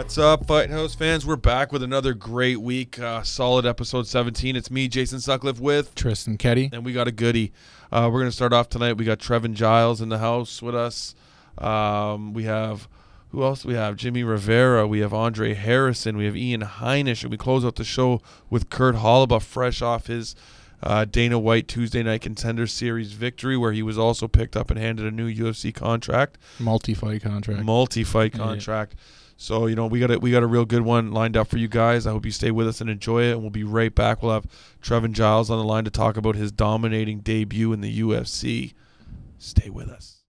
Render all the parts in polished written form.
What's up, Fight House fans? We're back with another great week. Solid episode 17. It's me, Jason Sutcliffe, with Tristan Keddy. And we got a goodie. We're going to start off tonight. We got Trevin Giles in the house with us. We have, who else? We have Jimmie Rivera. We have Andre Harrison. We have Ian Heinisch. And we close out the show with Kurt Holobaugh, fresh off his Dana White Tuesday Night Contender Series victory, where he was also picked up and handed a new UFC contract. Multi-fight contract. Yeah. So, we got a real good one lined up for you guys. I hope you stay with us and enjoy it, and we'll be right back. We'll have Trevin Giles on the line to talk about his dominating debut in the UFC. Stay with us.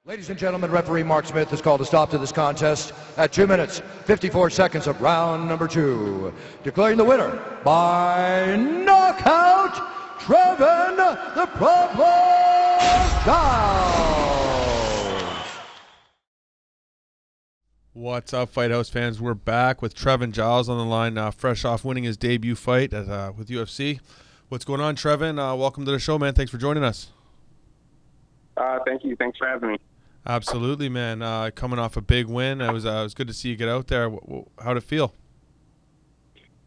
Ladies and gentlemen, referee Mark Smith has called a stop to this contest at 2 minutes, 54 seconds of round number 2. Declaring the winner by knockout, Trevin the Problem Giles. What's up, Fight House fans? We're back with Trevin Giles on the line, fresh off winning his debut fight with UFC. What's going on, Trevin? Welcome to the show, man. Thanks for joining us. Thank you. Thanks for having me. Absolutely, man. Coming off a big win. It was good to see you get out there. How'd it feel?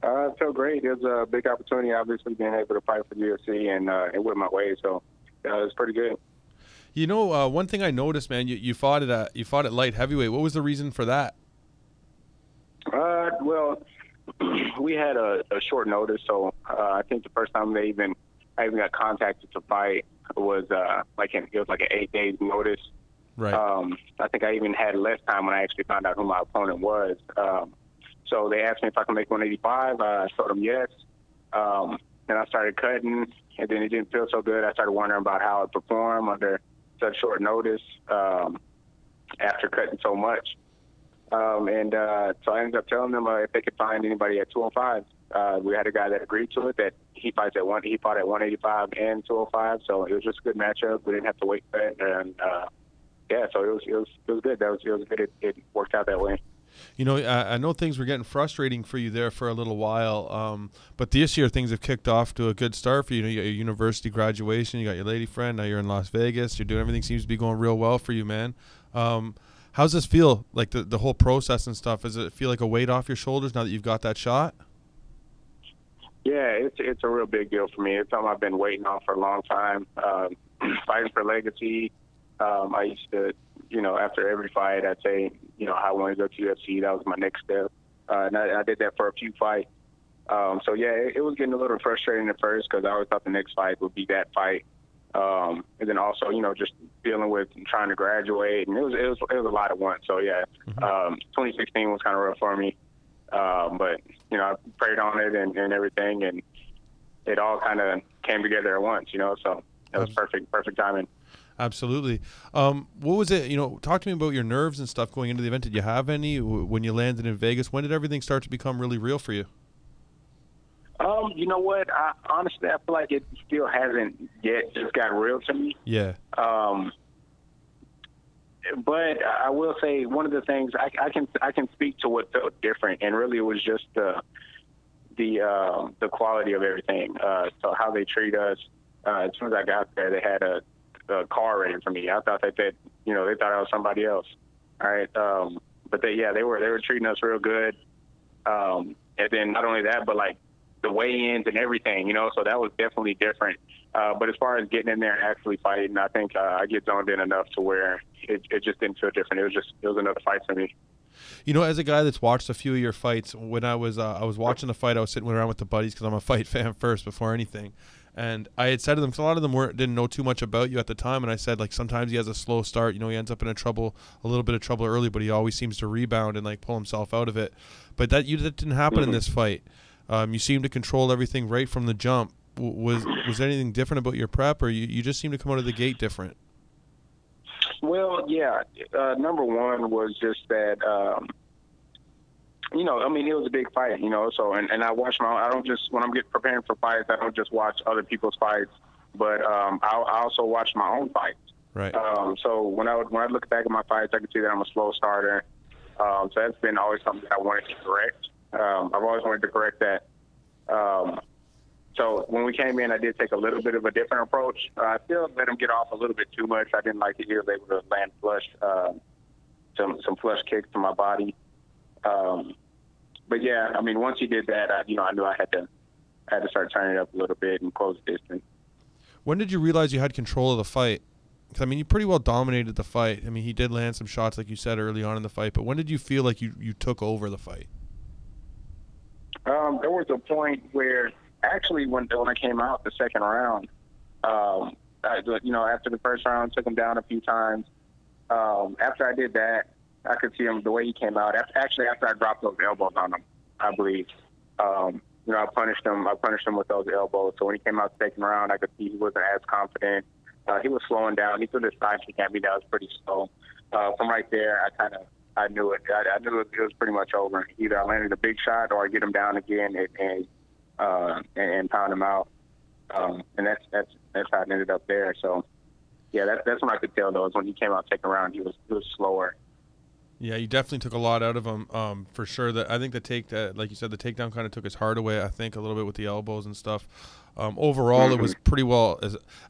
It felt great. It was a big opportunity, obviously, being able to fight for the UFC, and it went my way, so it was pretty good. One thing I noticed, man, you fought at light heavyweight. What was the reason for that? Well, we had a short notice, so I think the first time I even got contacted to fight was like an 8 days notice. Right. I think I even had less time when I actually found out who my opponent was. So they asked me if I could make 185. I told them yes. Then I started cutting, and then it didn't feel so good. I started wondering about how I'd perform under such short notice after cutting so much. So I ended up telling them if they could find anybody at 205. We had a guy that agreed to it, that he fought at 185 and 205. So it was just a good matchup. We didn't have to wait for it, and so it was good. It was good. It worked out that way. I know things were getting frustrating for you there for a little while, but this year things have kicked off to a good start for you. You got your university graduation, you got your lady friend, now you're in Las Vegas. You're doing everything seems to be going real well for you, man. How's this feel, like the whole process and stuff? Does it feel like a weight off your shoulders now that you've got that shot? Yeah, it's a real big deal for me. It's something I've been waiting on for a long time. Fighting for legacy. I used to, after every fight, I'd say, I wanted to go to UFC. That was my next step. And I did that for a few fights. It was getting a little frustrating at first because I always thought the next fight would be that fight. And then also, just dealing with trying to graduate, and it was a lot at once. So 2016 was kind of rough for me. But I prayed on it and everything, and it all kind of came together at once. So it was perfect timing. Absolutely. What was it? Talk to me about your nerves and stuff going into the event. Did you have any when you landed in Vegas? When did everything start to become really real for you? You know what? Honestly, I feel like it still hasn't yet just got real to me. Yeah. But I will say one of the things I can speak to what felt different, and really it was just the quality of everything. So how they treat us. As soon as I got there, they had a car ready for me. I thought they thought I was somebody else. All right. But they were treating us real good. And then not only that, but like the weigh-ins and everything, so that was definitely different. But as far as getting in there and actually fighting, I think I get zoned in enough to where it just didn't feel different. It was another fight for me. As a guy that's watched a few of your fights, when I was watching the fight, I was sitting around with the buddies because I'm a fight fan first before anything. And I had said to them, because a lot of them didn't know too much about you at the time, and I said, like, sometimes he has a slow start. He ends up in a little bit of trouble early, but he always seems to rebound and, like, pull himself out of it. But that didn't happen in this fight. You seemed to control everything right from the jump. Was there anything different about your prep, or you just seemed to come out of the gate different? Well, yeah. Number one was just that, it was a big fight, so, and I watch when I'm preparing for fights, I don't just watch other people's fights, but I also watch my own fights. Right. So when I look back at my fights, I can see that I'm a slow starter. So that's been always something that I wanted to correct. I've always wanted to correct that. So when we came in, I did take a little bit of a different approach. I still let him get off a little bit too much. I didn't like it. He was able to land flush. some flush kicks to my body. But yeah, I mean, once he did that, I knew I had to start turning it up a little bit and close the distance. When did you realize you had control of the fight? 'Cause, I mean, you pretty well dominated the fight. I mean, he did land some shots, like you said, early on in the fight. But when did you feel like you took over the fight? There was a point where, actually, when I came out the second round, after the first round, took him down a few times. After I did that, I could see him the way he came out. After I dropped those elbows on him, I believe. I punished him. I punished him with those elbows. So when he came out the second round, I could see he wasn't as confident. He was slowing down. He threw this side kick at me that was pretty slow. From right there, I knew it. I knew it was pretty much over. Either I landed a big shot or I get him down again and pound him out. And that's how it ended up there. So yeah, that's when I could tell though, is when he came out second round, he was slower. Yeah, you definitely took a lot out of him, for sure. I think like you said, the takedown kind of took his heart away, I think, a little bit with the elbows and stuff. Overall, It was pretty well.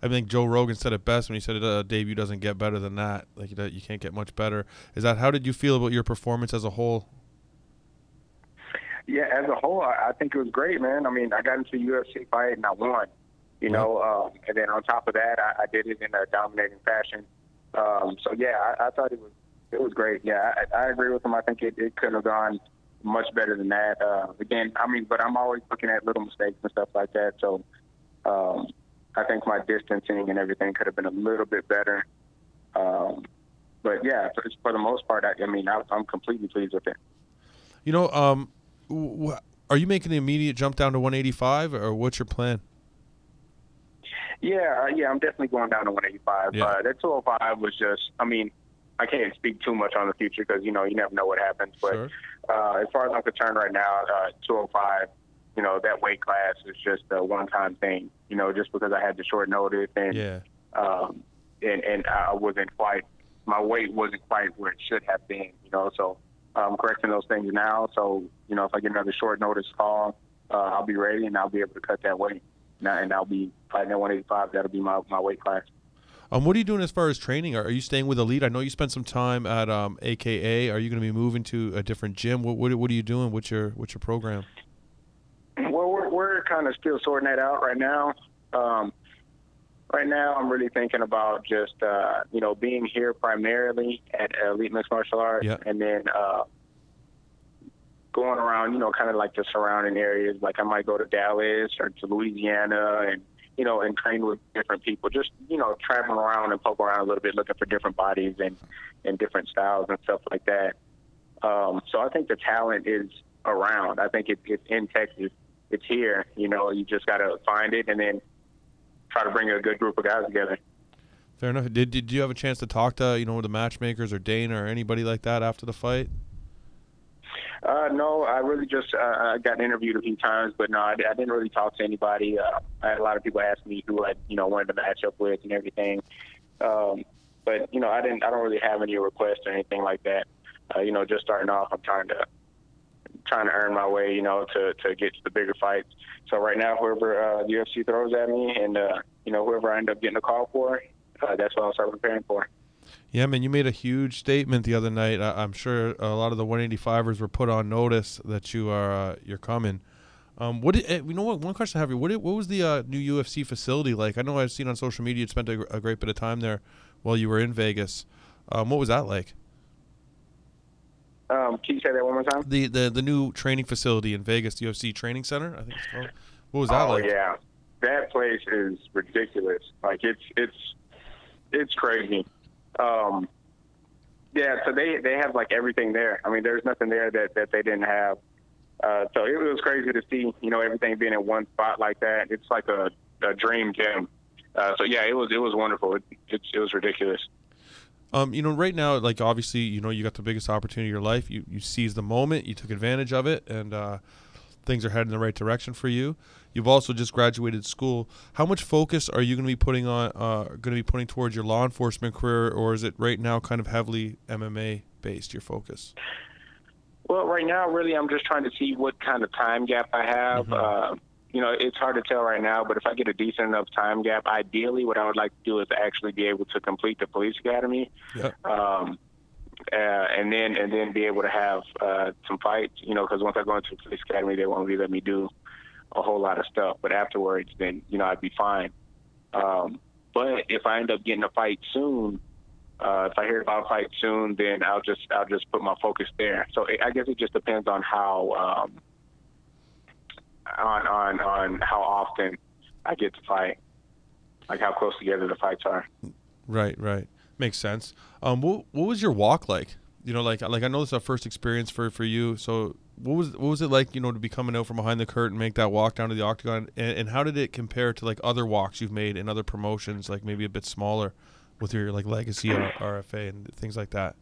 I think Joe Rogan said it best when he said a debut doesn't get better than that. Like, you can't get much better. How did you feel about your performance as a whole? Yeah, as a whole, I think it was great, man. I mean, I got into a UFC fight and I won, and then on top of that, I did it in a dominating fashion. So yeah, I thought it was great. Yeah, I agree with him. I think it couldn't have gone much better than that. Again, I mean, but I'm always looking at little mistakes and stuff like that. So I think my distancing and everything could have been a little bit better. But yeah, for the most part, I'm completely pleased with it. Are you making the immediate jump down to 185, or what's your plan? Yeah, I'm definitely going down to 185. Yeah. That 205 was just, I can't speak too much on the future because, you never know what happens. But Sure. As far as I'm concerned right now, 205, that weight class is just a one-time thing, just because I had the short notice and and I wasn't quite, my weight wasn't quite where it should have been, so I'm correcting those things now. So, if I get another short notice call, I'll be ready and I'll be able to cut that weight. And I'll be fighting at 185. That'll be my weight class. What are you doing as far as training? Are you staying with Elite? I know you spent some time at AKA. Are you going to be moving to a different gym? What are you doing? What's your program? Well, we're kind of still sorting that out right now. Right now, I'm really thinking about just being here primarily at Elite Mixed Martial Arts, and then going around, kind of like the surrounding areas. Like I might go to Dallas or to Louisiana and train with different people, just, traveling around and poke around a little bit, looking for different bodies and different styles and stuff like that. So I think the talent is around. I think it's in Texas. It's here. You just got to find it and then try to bring a good group of guys together. Fair enough. Did you have a chance to talk to, the matchmakers or Dana or anybody like that after the fight? No, I really just got interviewed a few times, but no, I didn't really talk to anybody. I had a lot of people ask me who I, wanted to match up with and everything. But I don't really have any requests or anything like that. Just starting off, I'm trying to earn my way, to get to the bigger fights. So right now, whoever the UFC throws at me and, whoever I end up getting a call for, that's what I'll start preparing for. Yeah, man, you made a huge statement the other night. I'm sure a lot of the 185ers were put on notice that you're coming. One question I have here. What was the new UFC facility like? I know I've seen on social media you spent a great bit of time there while you were in Vegas. What was that like? Can you say that one more time? The new training facility in Vegas, the UFC Training Center, I think it's called. What was that like? Oh yeah, that place is ridiculous. Like it's crazy. Yeah, so they have like everything there. There's nothing there that they didn't have. So it was crazy to see, everything being in one spot like that. It's like a dream gym. So yeah, it was wonderful. It was ridiculous. Right now, like obviously, you got the biggest opportunity of your life. You seized the moment, you took advantage of it, and things are heading in the right direction for you. You've also just graduated school. How much focus are you going to be putting towards your law enforcement career, or is it right now kind of heavily MMA based, your focus? Well, right now, really, I'm just trying to see what kind of time gap I have. Mm-hmm. It's hard to tell right now, but if I get a decent enough time gap, ideally what I would like to do is actually be able to complete the police academy. Yeah. and then be able to have some fights, you know, because once I go into the police academy, they won't really let me do a whole lot of stuff. But afterwards, then, you know, I'd be fine. But if I end up getting a fight soon, if I hear about a fight soon, then I'll just put my focus there. So I guess it just depends on how on how often I get to fight, like how close together the fights are. Right. Makes sense. What was your walk like? You know, like I know this is a first experience for you. So what was it like, you know, to be coming out from behind the curtain, make that walk down to the octagon, and how did it compare to like other walks you've made in other promotions, like maybe a bit smaller, with your like legacy RFA and things like that?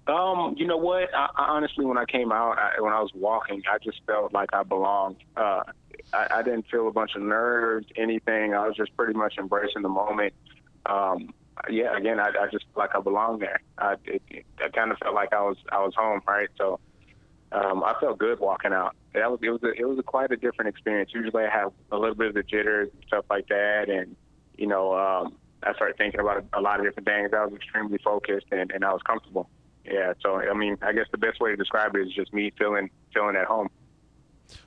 You know what? I honestly, when I came out, when I was walking, I just felt like I belonged. I didn't feel a bunch of nerves, anything. I was just pretty much embracing the moment. Yeah, again, I just felt like I belonged there. I kind of felt like I was home, right? So I felt good walking out. It was quite a different experience. Usually I have a little bit of the jitters and stuff like that, and you know, I started thinking about a lot of different things. I was extremely focused and I was comfortable. Yeah, so I mean, I guess the best way to describe it is just me feeling at home.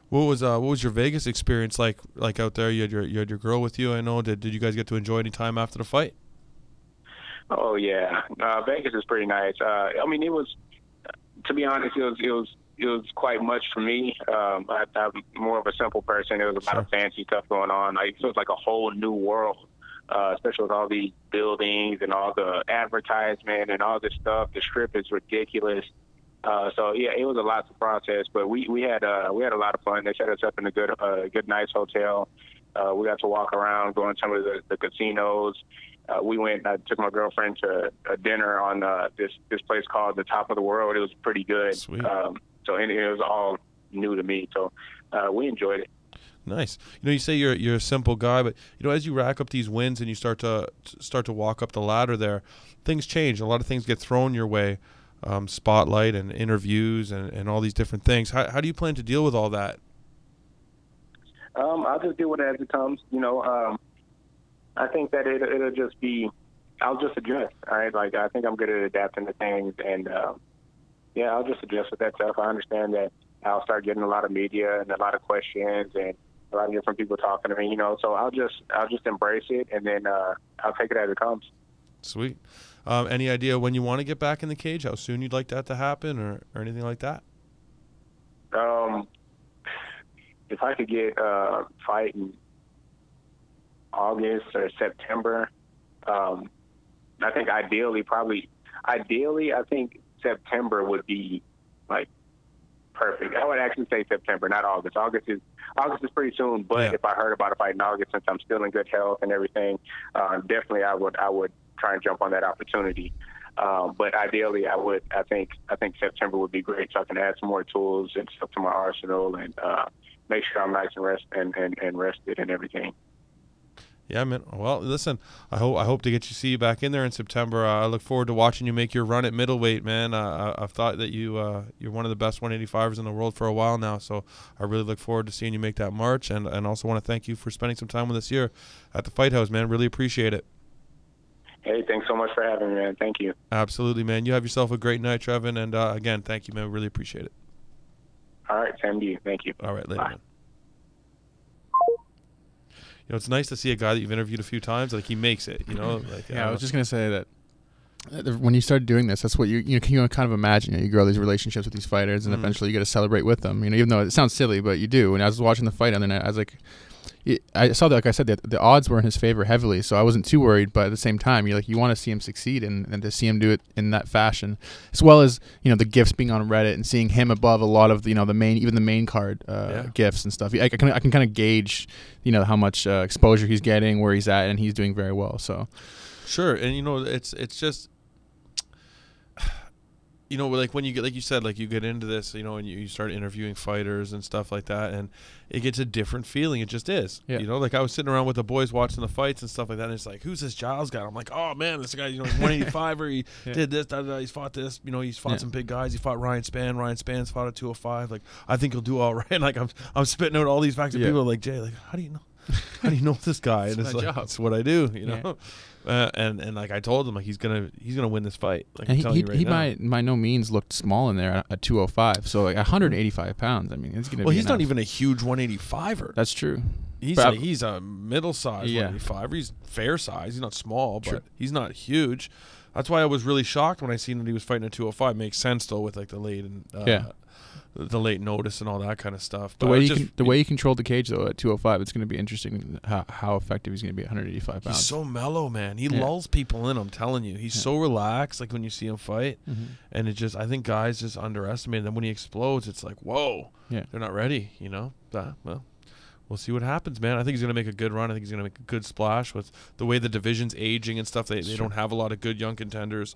What was your Vegas experience like out there? You had your girl with you, I know. Did you guys get to enjoy any time after the fight? Oh yeah, Vegas is pretty nice. I mean, it was, to be honest, it was quite much for me. I'm more of a simple person. There was a lot of fancy stuff going on. Like, it was like a whole new world. Especially with all these buildings and all the advertisement and all this stuff. The Strip is ridiculous. So yeah, it was a lot to process, but we had a lot of fun. They set us up in a good nice hotel. We got to walk around, go in some of the casinos. We went. I took my girlfriend to a dinner on this place called the Top of the World. It was pretty good. Sweet. So it was all new to me. So we enjoyed it. Nice. You know, you say you're a simple guy, but you know, as you rack up these wins and you start to walk up the ladder there, things change. A lot of things get thrown your way, spotlight and interviews and all these different things. How do you plan to deal with all that? I'll just deal with it as it comes. You know, I think that it'll just be, I'll just adjust. All right, like I think I'm good at adapting to things, and yeah, I'll just adjust with that stuff. I understand that I'll start getting a lot of media and a lot of questions and a lot of different people talking to me, you know, so I'll just embrace it, and then I'll take it as it comes. Sweet. Any idea when you want to get back in the cage, how soon you'd like that to happen, or anything like that? If I could get a fight in August or September, I think ideally, I think September would be like perfect. I would actually say September, not August. August is pretty soon, but yeah. If I heard about a fight in August, since I'm still in good health and everything, definitely I would try and jump on that opportunity. But ideally, I think September would be great, so I can add some more tools and stuff to my arsenal and make sure I'm nice and rested and everything. Yeah, man. Well, listen, I hope to see you back in there in September. I look forward to watching you make your run at middleweight, man. I've thought that you're one of the best 185ers in the world for a while now, so I really look forward to seeing you make that march, and also want to thank you for spending some time with us here at the Fight House, man. Really appreciate it. Hey, thanks so much for having me, man. Thank you. Absolutely, man. You have yourself a great night, Trevin, and again, thank you, man. Really appreciate it. All right, same to you. Thank you. All right, later, Bye. man. You know, it's nice to see a guy that you've interviewed a few times, like he makes it, you know? Like, yeah, I was just going to say that when you started doing this, that's what you kind of imagine. You grow these relationships with these fighters, and eventually you get to celebrate with them. You know, even though it sounds silly, but you do. And I was watching the fight, and then I was like, I saw that, like I said, the odds were in his favor heavily, so I wasn't too worried. But at the same time, you want to see him succeed, and to see him do it in that fashion, as well as the gifts being on Reddit and seeing him above a lot of the main card gifts and stuff. I can kind of gauge how much exposure he's getting, where he's at, and he's doing very well. So sure, and it's just. Like when you get, like you said, like you get into this, and you start interviewing fighters and stuff like that, and it gets a different feeling. It just is. Yeah. Like I was sitting around with the boys watching the fights and stuff like that, and it's like, who's this Giles guy? I'm like, oh man, this guy, he's 185er. He did this, he's fought this. He's fought some big guys. He fought Ryan Spann. Ryan Spann's fought at 205. Like, I think he'll do all right. Like I'm spitting out all these facts, and people are like, Jay, like, how do you know? how do you know this guy? And It's it's my like, job. it's what I do, you know. And like I told him, like he's gonna win this fight. Like I'm telling you right now. By no means looked small in there at 205. So like 185 pounds. I mean, it's gonna. Well, be he's enough. not even a huge 185er. That's true. He's a middle size Yeah. 185er. He's fair size. He's not small, True. but he's not huge. That's why I was really shocked when I seen that he was fighting at 205. Makes sense though with like the late and the late notice and all that kind of stuff. The But way he controlled the cage though at 205, it's going to be interesting how effective he's going to be at 185 pounds. he's so mellow, man. He lulls people in. I'm telling you, he's so relaxed. Like when you see him fight, and I think guys just underestimate him. Then when he explodes, it's like, whoa, they're not ready. You know, well. We'll see what happens, man. I think he's going to make a good run. I think he's going to make a good splash with the way the division's aging and stuff. They don't have a lot of good young contenders.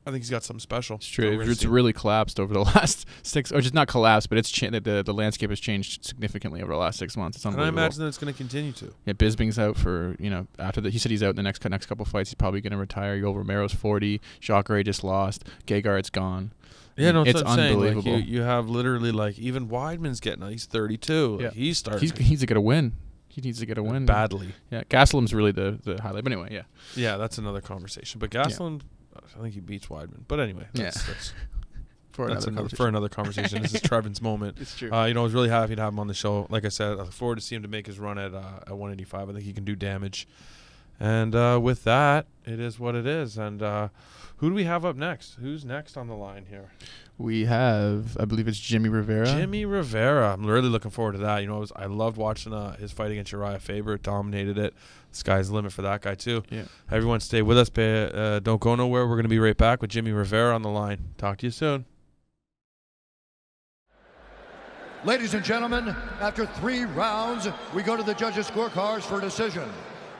I think he's got something special. It's true. It's really collapsed over the last 6, or just not collapsed, but it's the landscape has changed significantly over the last 6 months. It's and unbelievable. I imagine that it's going to continue to. Yeah, Bisping's out for after he said he's out in the next couple fights. He's probably going to retire. Yoel Romero's 40. Jacare just lost. Gegard's gone. Yeah, no, it's what I'm unbelievable. saying. Like you have literally like even Weidman's getting. He's 32. Like he's starting. He needs to get a win. He needs to get a win badly. Yeah, Gastelum's really the highlight. But anyway, yeah, that's another conversation. But Gastelum, I think he beats Weidman. But anyway, that's for another conversation. This is Trevin's moment. It's true. I was really happy to have him on the show. Like I said, I look forward to seeing him to make his run at 185. I think he can do damage. And with that, it is what it is. And who do we have up next? Who's next on the line here? We have, I believe it's Jimmie Rivera. Jimmie Rivera. I'm really looking forward to that. I loved watching his fight against Uriah Faber. It dominated it. The sky's the limit for that guy, too. Yeah. Everyone stay with us. Don't go nowhere. We're going to be right back with Jimmie Rivera on the line. Talk to you soon. Ladies and gentlemen, after 3 rounds, we go to the judges' scorecards for a decision.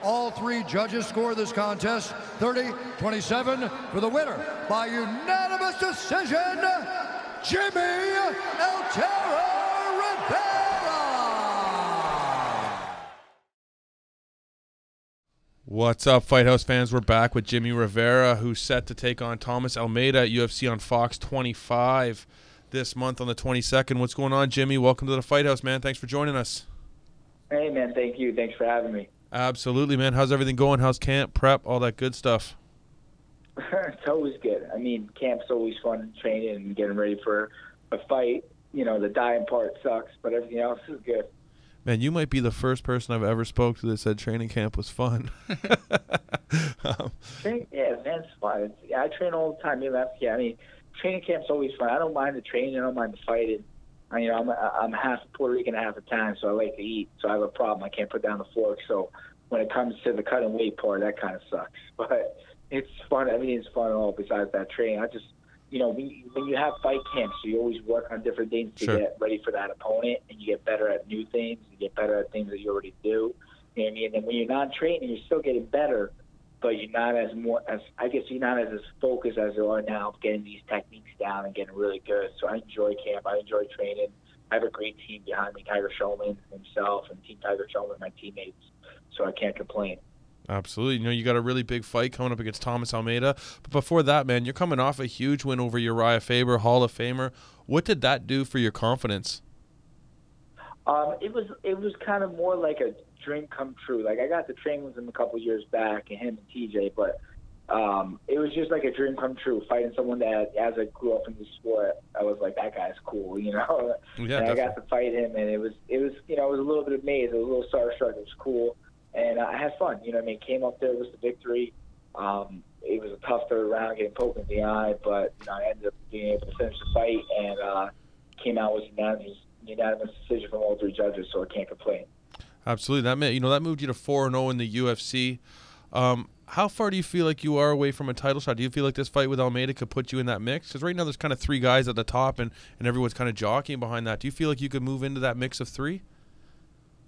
All 3 judges score this contest 30-27 for the winner by unanimous decision, Jimmie El Terror Rivera. What's up, Fight House fans? We're back with Jimmie Rivera, who's set to take on Thomas Almeida at UFC on Fox 25 this month on the 22nd. What's going on, Jimmie? Welcome to the Fight House, man. Thanks for joining us. Hey, man. Thank you. Thanks for having me. Absolutely, man. How's everything going? How's camp, prep, all that good stuff? It's always good. I mean, camp's always fun, training and getting ready for a fight. The dying part sucks, but everything else is good. Man, you might be the first person I've ever spoke to that said training camp was fun. Yeah, man, it's fun. I train all the time. Training camp's always fun. I don't mind the training. I don't mind the fighting. I'm half Puerto Rican, half Italian, so I like to eat. So I have a problem. I can't put down the fork. So when it comes to the cutting weight part, that kind of sucks. But it's fun. Everything's fun all besides that training. I just, when you have fight camps, you always work on different things to get ready for that opponent, and you get better at new things. You get better at things that you already do. You know what I mean? And when you're not training, you're still getting better, but you're not as focused as you are now, getting these techniques down and getting really good. So I enjoy camp. I enjoy training. I have a great team behind me, Tiger Showman himself and Team Tiger Showman, my teammates. So I can't complain. Absolutely. You got a really big fight coming up against Thomas Almeida. But before that, man, you're coming off a huge win over Uriah Faber, Hall of Famer. What did that do for your confidence? It was kind of more like a dream come true. Like, I got to train with him a couple years back, and him and TJ, but it was just like a dream come true, fighting someone that, as I grew up in the sport, I was like, that guy's cool, Yeah, and I got to fight him, and it was I was a little bit amazed. I was a little starstruck. It was cool, and I had fun. Came up there with the victory. It was a tough third round, getting poked in the eye, but I ended up being able to finish the fight and came out with unanimous decision from all 3 judges, so I can't complain. Absolutely. That moved you to 4-0 in the UFC. How far do you feel like you are away from a title shot? Do you feel like this fight with Almeida could put you in that mix? Because right now there's kind of 3 guys at the top, and everyone's kind of jockeying behind that. Do you feel like you could move into that mix of 3?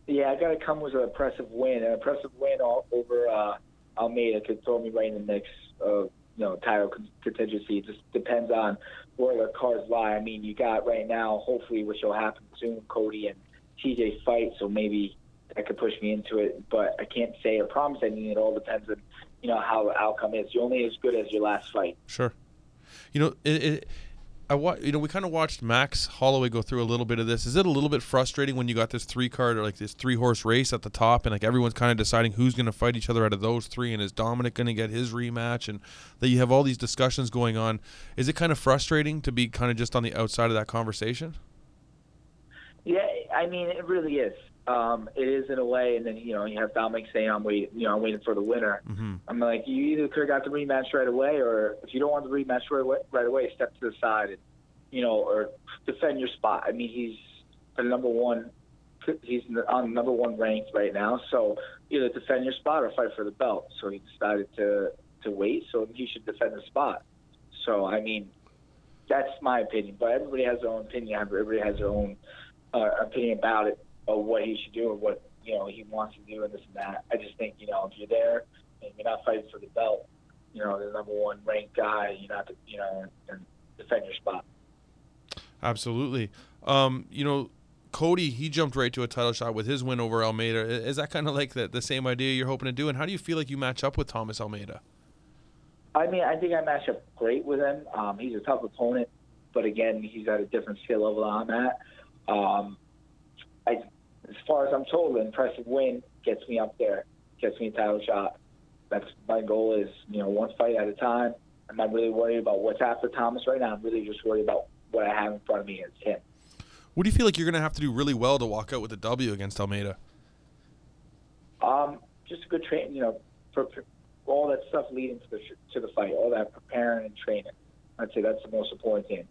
Yeah, I got to come with an impressive win. An impressive win over Almeida could throw me right in the mix of title contingency. It just depends on where the cards lie. I mean, you got right now, hopefully, which will happen soon, Cody and TJ fight, so maybe that could push me into it. But I can't say or promise anything. It all depends on how the outcome is. You're only as good as your last fight. Sure. we kind of watched Max Holloway go through a little bit of this. Is it a little bit frustrating when you got this 3-card or like this 3-horse race at the top, and like everyone's kind of deciding who's going to fight each other out of those 3, and is Dominic going to get his rematch, and that you have all these discussions going on? Is it kind of frustrating to be kind of just on the outside of that conversation? Yeah, I mean, it really is. It is in a way, and then you have Dominic saying, "I'm waiting for the winner." Mm-hmm. I'm like, you either could have got the rematch right away, or if you don't want the rematch right away, step to the side and or defend your spot. I mean, he's the number one. He's on number 1 ranked right now, so either defend your spot or fight for the belt. So he decided to wait, so he should defend the spot. So I mean, that's my opinion. But everybody has their own opinion. Everybody has their own opinion about it, of what he should do or what he wants to do and this and that. I just think if you're there and you're not fighting for the belt, the number 1 ranked guy, you have to and defend your spot. Absolutely. Cody, he jumped right to a title shot with his win over Almeida. Is that kind of like the same idea you're hoping to do? And how do you feel like you match up with Thomas Almeida? I mean, I think I match up great with him. He's a tough opponent, but again, he's at a different skill level than I'm at. As far as I'm told, an impressive win gets me up there, gets me a title shot. That's my goal is, 1 fight at a time. I'm not really worried about what's after Thomas right now. I'm really just worried about what I have in front of me as him. What do you feel like you're going to have to do really well to walk out with a W against Almeida? Just a good training, for all that stuff leading to the fight, all that preparing and training. I'd say that's the most important thing.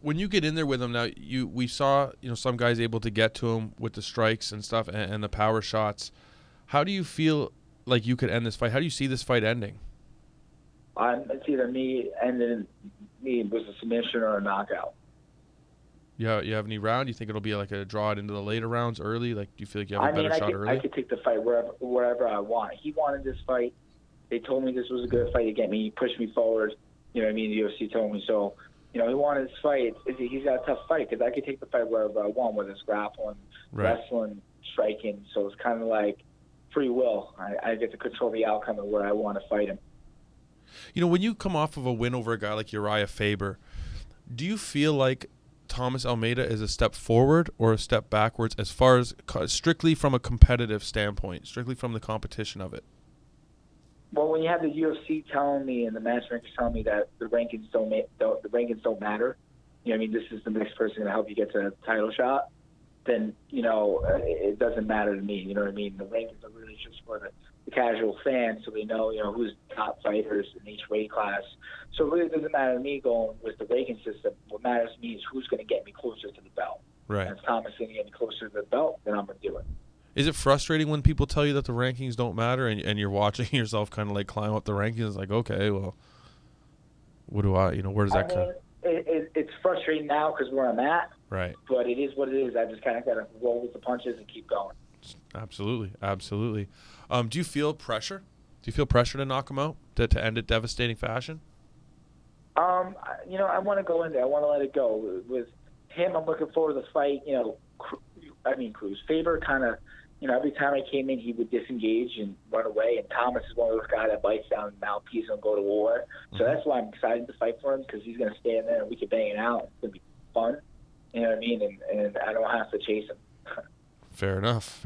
When you get in there with him now, we saw some guys able to get to him with the strikes and stuff and the power shots. How do you feel like you could end this fight? How do you see this fight ending? It's either me ending with a submission or a knockout. Yeah, you have any round? You think it'll be like a draw it into the later rounds early? Like, do you feel like you have a better shot early? I could take the fight wherever I want. He wanted this fight. They told me this was a good fight to get me. He pushed me forward. The UFC told me so. He wanted this fight. He's got a tough fight because I could take the fight wherever I want, whether it's grappling, wrestling, striking. So it's kind of like free will. I get to control the outcome of where I want to fight him. When you come off of a win over a guy like Uriah Faber, do you feel like Thomas Almeida is a step forward or a step backwards as far as strictly from a competitive standpoint, strictly from the competition of it? Well, when you have the UFC telling me and the matchmakers telling me that the rankings don't matter, this is the next person to help you get to a title shot, then it doesn't matter to me. You know what I mean? The rankings are really just for the casual fan, so they know who's the top fighters in each weight class. So it really doesn't matter to me going with the ranking system. What matters to me is who's going to get me closer to the belt. Right. And if Thomas is going to get me closer to the belt, then I'm going to do it. Is it frustrating when people tell you that the rankings don't matter and you're watching yourself kind of like climb up the rankings? It's like, okay, well, what do where does that come? It's frustrating now because where I'm at. Right. But it is what it is. I just kind of got to roll with the punches and keep going. Absolutely. Absolutely. Do you feel pressure? Do you feel pressure to knock him out, to end it devastating fashion? I want to go in there. I want to let it go. With him, I'm looking forward to the fight. Cruz. Faber kind of, every time I came in, he would disengage and run away. And Thomas is one of those guys that bites down the mouthpiece and go to war. So that's why I'm excited to fight for him, because he's going to stand there and we can bang it out. It's going to be fun. You know what I mean? And I don't have to chase him. Fair enough.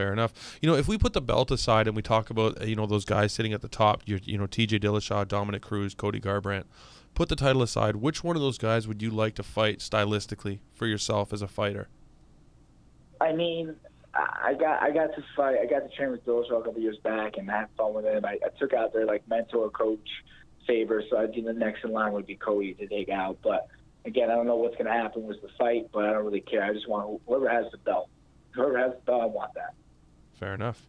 If we put the belt aside and we talk about, those guys sitting at the top, TJ Dillashaw, Dominic Cruz, Cody Garbrandt, put the title aside, which one of those guys would you like to fight stylistically for yourself as a fighter? I mean, I got to fight. I got to train with Dillashaw a couple years back, and I had fun with him. I took out their mentor coach Faber, so I think the next in line would be Cody to take out. But again, I don't know what's going to happen with the fight, but I don't really care. I just want whoever has the belt. Whoever has the belt, I want that. Fair enough.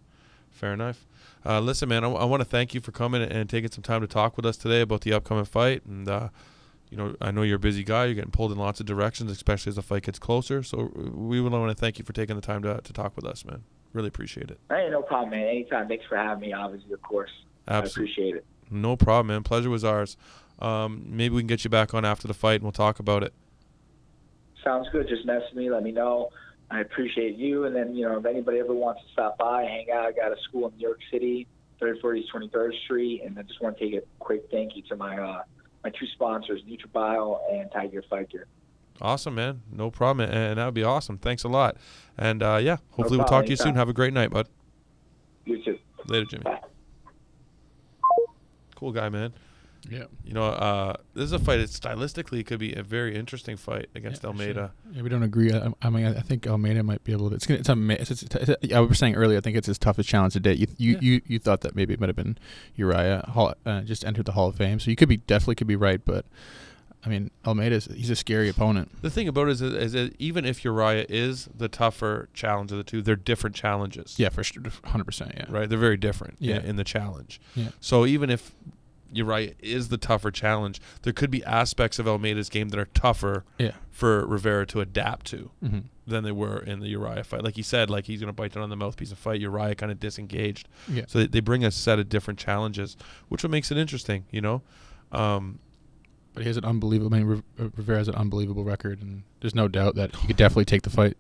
Listen, man, I want to thank you for coming and taking some time to talk with us today about the upcoming fight. And I know you're a busy guy. You're getting pulled in lots of directions, especially as the fight gets closer. So we would want to thank you for taking the time to talk with us, man. Really appreciate it. Hey, no problem, man. Anytime. Thanks for having me, obviously, of course. Absolutely. I appreciate it. No problem, man. Pleasure was ours. Maybe we can get you back on after the fight, and we'll talk about it. Sounds good. Just message me. Let me know. I appreciate you. And then, if anybody ever wants to stop by, hang out, I got a school in New York City, 34 East 23rd Street. And I just want to take a quick thank you to my my two sponsors, NutriBio and Tiger Fight Gear. Awesome, man. No problem, and that would be awesome. Thanks a lot. And, yeah, hopefully we'll problem, talk to you soon. anytime. Have a great night, bud. You too. Later, Jimmy. Bye. Cool guy, man. Yeah. You know, this is a fight. It stylistically could be a very interesting fight against Almeida. Sure. Yeah, we don't agree. I mean, I think Almeida might be able to. I was saying earlier, I think it's his toughest challenge to date. You thought that maybe it might have been Uriah, just entered the Hall of Fame, so you definitely could be right, but. I mean, he's a scary opponent. The thing about it is that even if Uriah is the tougher challenge of the two, they're different challenges. Yeah, for sure, 100%. Yeah, right. They're very different. Yeah. in the challenge. Yeah. So even if Uriah is the tougher challenge, there could be aspects of Almeida's game that are tougher. Yeah. For Rivera to adapt to Mm-hmm. than they were in the Uriah fight. Like he said, like he's going to bite down on the mouthpiece of fight. Uriah kind of disengaged. Yeah. So they bring a set of different challenges, which what makes it interesting. You know. But he has an unbelievable. I mean, Rivera has an unbelievable record, and there's no doubt that he could definitely take the fight.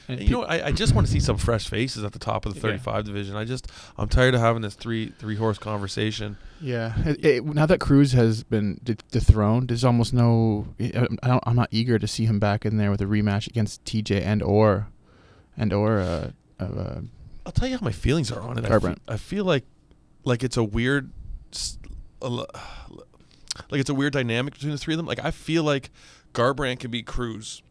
And you know, I just want to see some fresh faces at the top of the 35 division. I'm tired of having this three horse conversation. Yeah. Now that Cruz has been dethroned, there's almost no. I'm not eager to see him back in there with a rematch against TJ and or. I'll tell you how my feelings are on it. I feel like it's a weird. Like it's a weird dynamic between the three of them. Like I feel like Garbrandt can beat Cruz,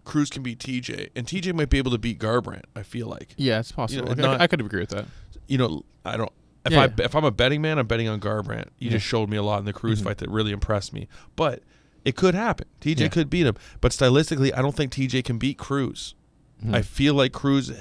Cruz can beat TJ, and TJ might be able to beat Garbrandt. I feel like. Yeah, it's possible. You know, I could agree with that. You know, I don't. If I'm a betting man, I'm betting on Garbrandt. You just showed me a lot in the Cruz fight that really impressed me. But it could happen. TJ could beat him. But stylistically, I don't think TJ can beat Cruz. I feel like Cruz,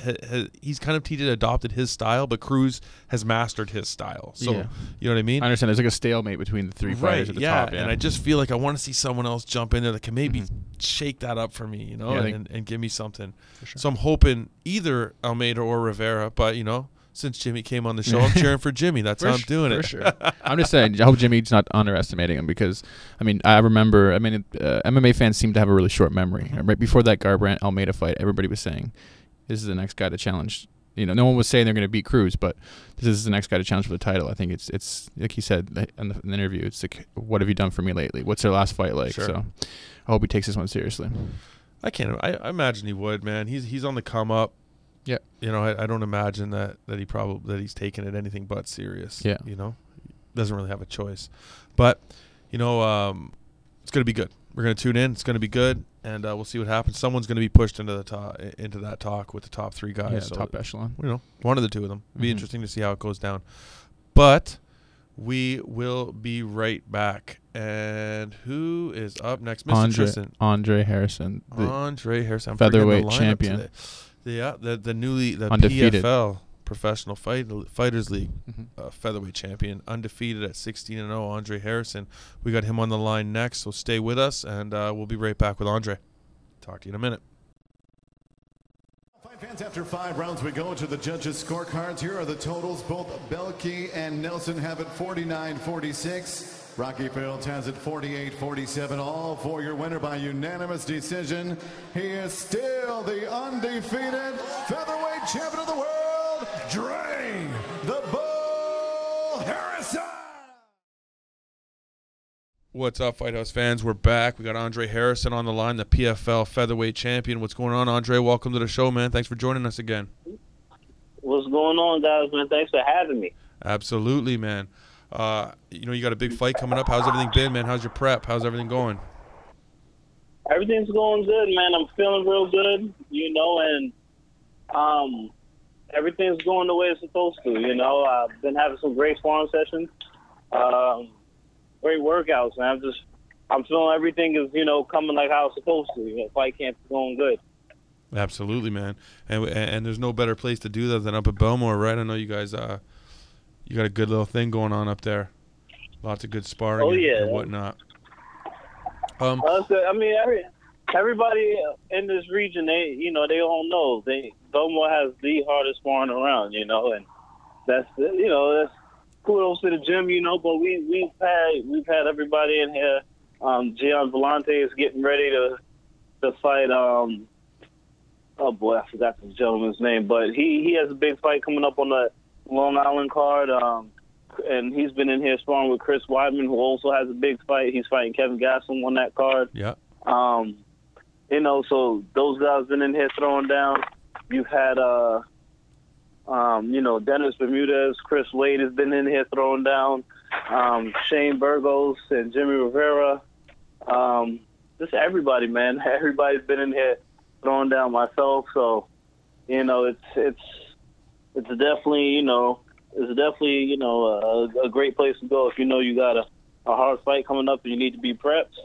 he's kind of TJ adopted his style, but Cruz has mastered his style. So, you know what I mean? I understand. There's like a stalemate between the three fighters at the top. Yeah, and I just feel like I want to see someone else jump in there that can maybe shake that up for me, you know, and give me something. For sure. So I'm hoping either Almeida or Rivera, but, you know, since Jimmy came on the show, I'm cheering for Jimmy. That's how I'm doing it. For sure. I'm just saying, I hope Jimmy's not underestimating him because, I mean, MMA fans seem to have a really short memory. Right before that Garbrandt-Almeida fight, everybody was saying, this is the next guy to challenge. You know, no one was saying they're going to beat Cruz, but this is the next guy to challenge for the title. I think it's like he said in the interview, it's like, what have you done for me lately? What's their last fight like? Sure. So I hope he takes this one seriously. I imagine he would, man. He's on the come up. Yeah, you know, I don't imagine that he's taking it anything but serious. Yeah, you know, doesn't really have a choice, but you know, it's gonna be good. We're gonna tune in. It's gonna be good, and we'll see what happens. Someone's gonna be pushed into that talk with the top three guys. Yeah, so top echelon. You know, one of the two of them. It'll be interesting to see how it goes down, but we will be right back. And who is up next, Mr. Tristan? Andre Harrison. Andre Harrison, featherweight champion. Today. Yeah, the undefeated. PFL Professional Fighters League featherweight champion, undefeated at 16-0. Andre Harrison. We got him on the line next, so stay with us, and we'll be right back with Andre. Talk to you in a minute. Fight fans, after 5 rounds, we go into the judges' scorecards. Here are the totals. Both Belkey and Nelson have it 49-46. Rocky Fields has it 48-47, all for your winner by unanimous decision. He is still the undefeated featherweight champion of the world, Drain the Bull Harrison. What's up, Fight House fans? We're back. We got Andre Harrison on the line, the PFL featherweight champion. What's going on, Andre? Welcome to the show, man. Thanks for joining us again. What's going on, guys, man? Thanks for having me. Absolutely, man. You know, you got a big fight coming up. How's everything been, man? How's your prep? How's everything going? Everything's going good, man. I'm feeling real good, you know, and everything's going the way it's supposed to, you know. I've been having some great sparring sessions, great workouts, man. I'm feeling everything is, you know, coming like how it's supposed to. You know, fight camp's going good. Absolutely, man. And there's no better place to do that than up at Belmore, right? I know you guys you got a good little thing going on up there. Lots of good sparring and whatnot. I mean, everybody in this region, they all know Belmore has the hardest sparring around, you know, and that's kudos to the gym, you know. But we've had everybody in here. Gian Vellante is getting ready to fight. Oh boy, I forgot the gentleman's name, but he has a big fight coming up on the Long Island card. and he's been in here sparring with Chris Weidman, who also has a big fight. He's fighting Kevin Gastelum on that card. Yeah. You know, so those guys been in here throwing down. You've had, you know, Dennis Bermudez, Chris Wade has been in here throwing down. Shane Burgos and Jimmie Rivera. Just everybody, man. Everybody's been in here throwing down myself. So, you know, it's definitely, you know, a great place to go if you know you got a hard fight coming up and you need to be prepped.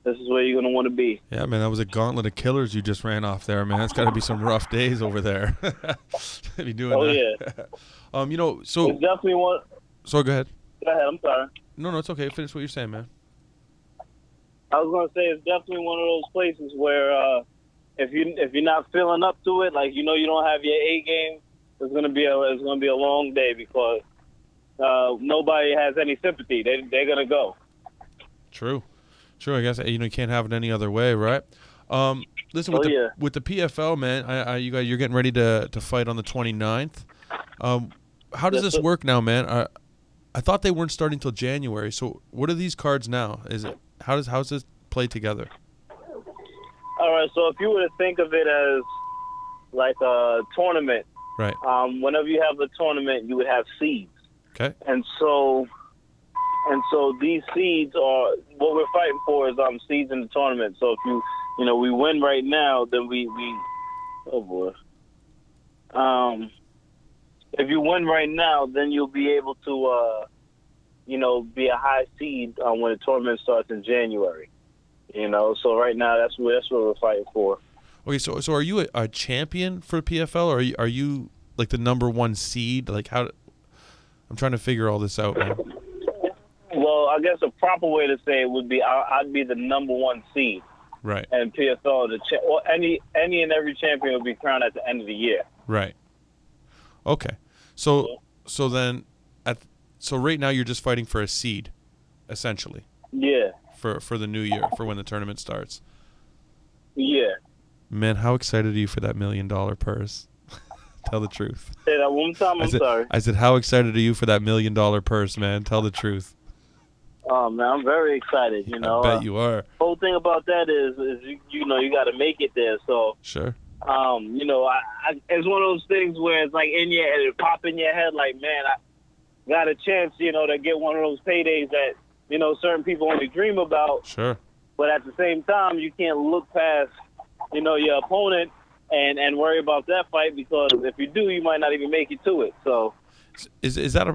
This is where you're going to want to be. Yeah, man, that was a gauntlet of killers you just ran off there, man. It's got to be some rough days over there. To be doing that. Yeah. You know, so it's definitely one. So go ahead. Go ahead. I'm sorry. No, it's okay. Finish what you're saying, man. I was going to say it's definitely one of those places where if you're not feeling up to it, like, you know, you don't have your A game, it's going to be a long day because nobody has any sympathy. They're going to go. True. I guess, you know, you can't have it any other way, right? Listen, with the PFL, man, you're getting ready to fight on the 29th. How does this work now, man? I thought they weren't starting till January. So what are these cards now? How's this play together? All right. So if you were to think of it as like a tournament, right? Whenever you have a tournament, you would have seeds. Okay. And so these seeds are what we're fighting for is seeds in the tournament. So if you know we win right now, then we oh boy. If you win right now, then you'll be able to you know, be a high seed when the tournament starts in January. You know, so right now that's what we're fighting for. Okay, so are you a champion for PFL, or are you like the #1 seed? Like how? I'm trying to figure all this out, man. Well, I guess a proper way to say it would be I'd be the #1 seed. Right. And PFL, any and every champion will be crowned at the end of the year. Right. Okay. So then, so right now you're just fighting for a seed, essentially. Yeah. For the new year, for when the tournament starts. Yeah. Man, how excited are you for that $1 million purse? Tell the truth. Say that one more time. I'm sorry. I said, how excited are you for that $1 million purse, man? Tell the truth. Oh man, I'm very excited. You know, I bet you are. The whole thing about that is you know you got to make it there. So sure. You know, it's one of those things where it's like it pop in your head, like, man, I got a chance, you know, to get one of those paydays that, you know, certain people only dream about. Sure. But at the same time, you can't look past, you know, your opponent and worry about that fight, because if you do, you might not even make it to it. So, is that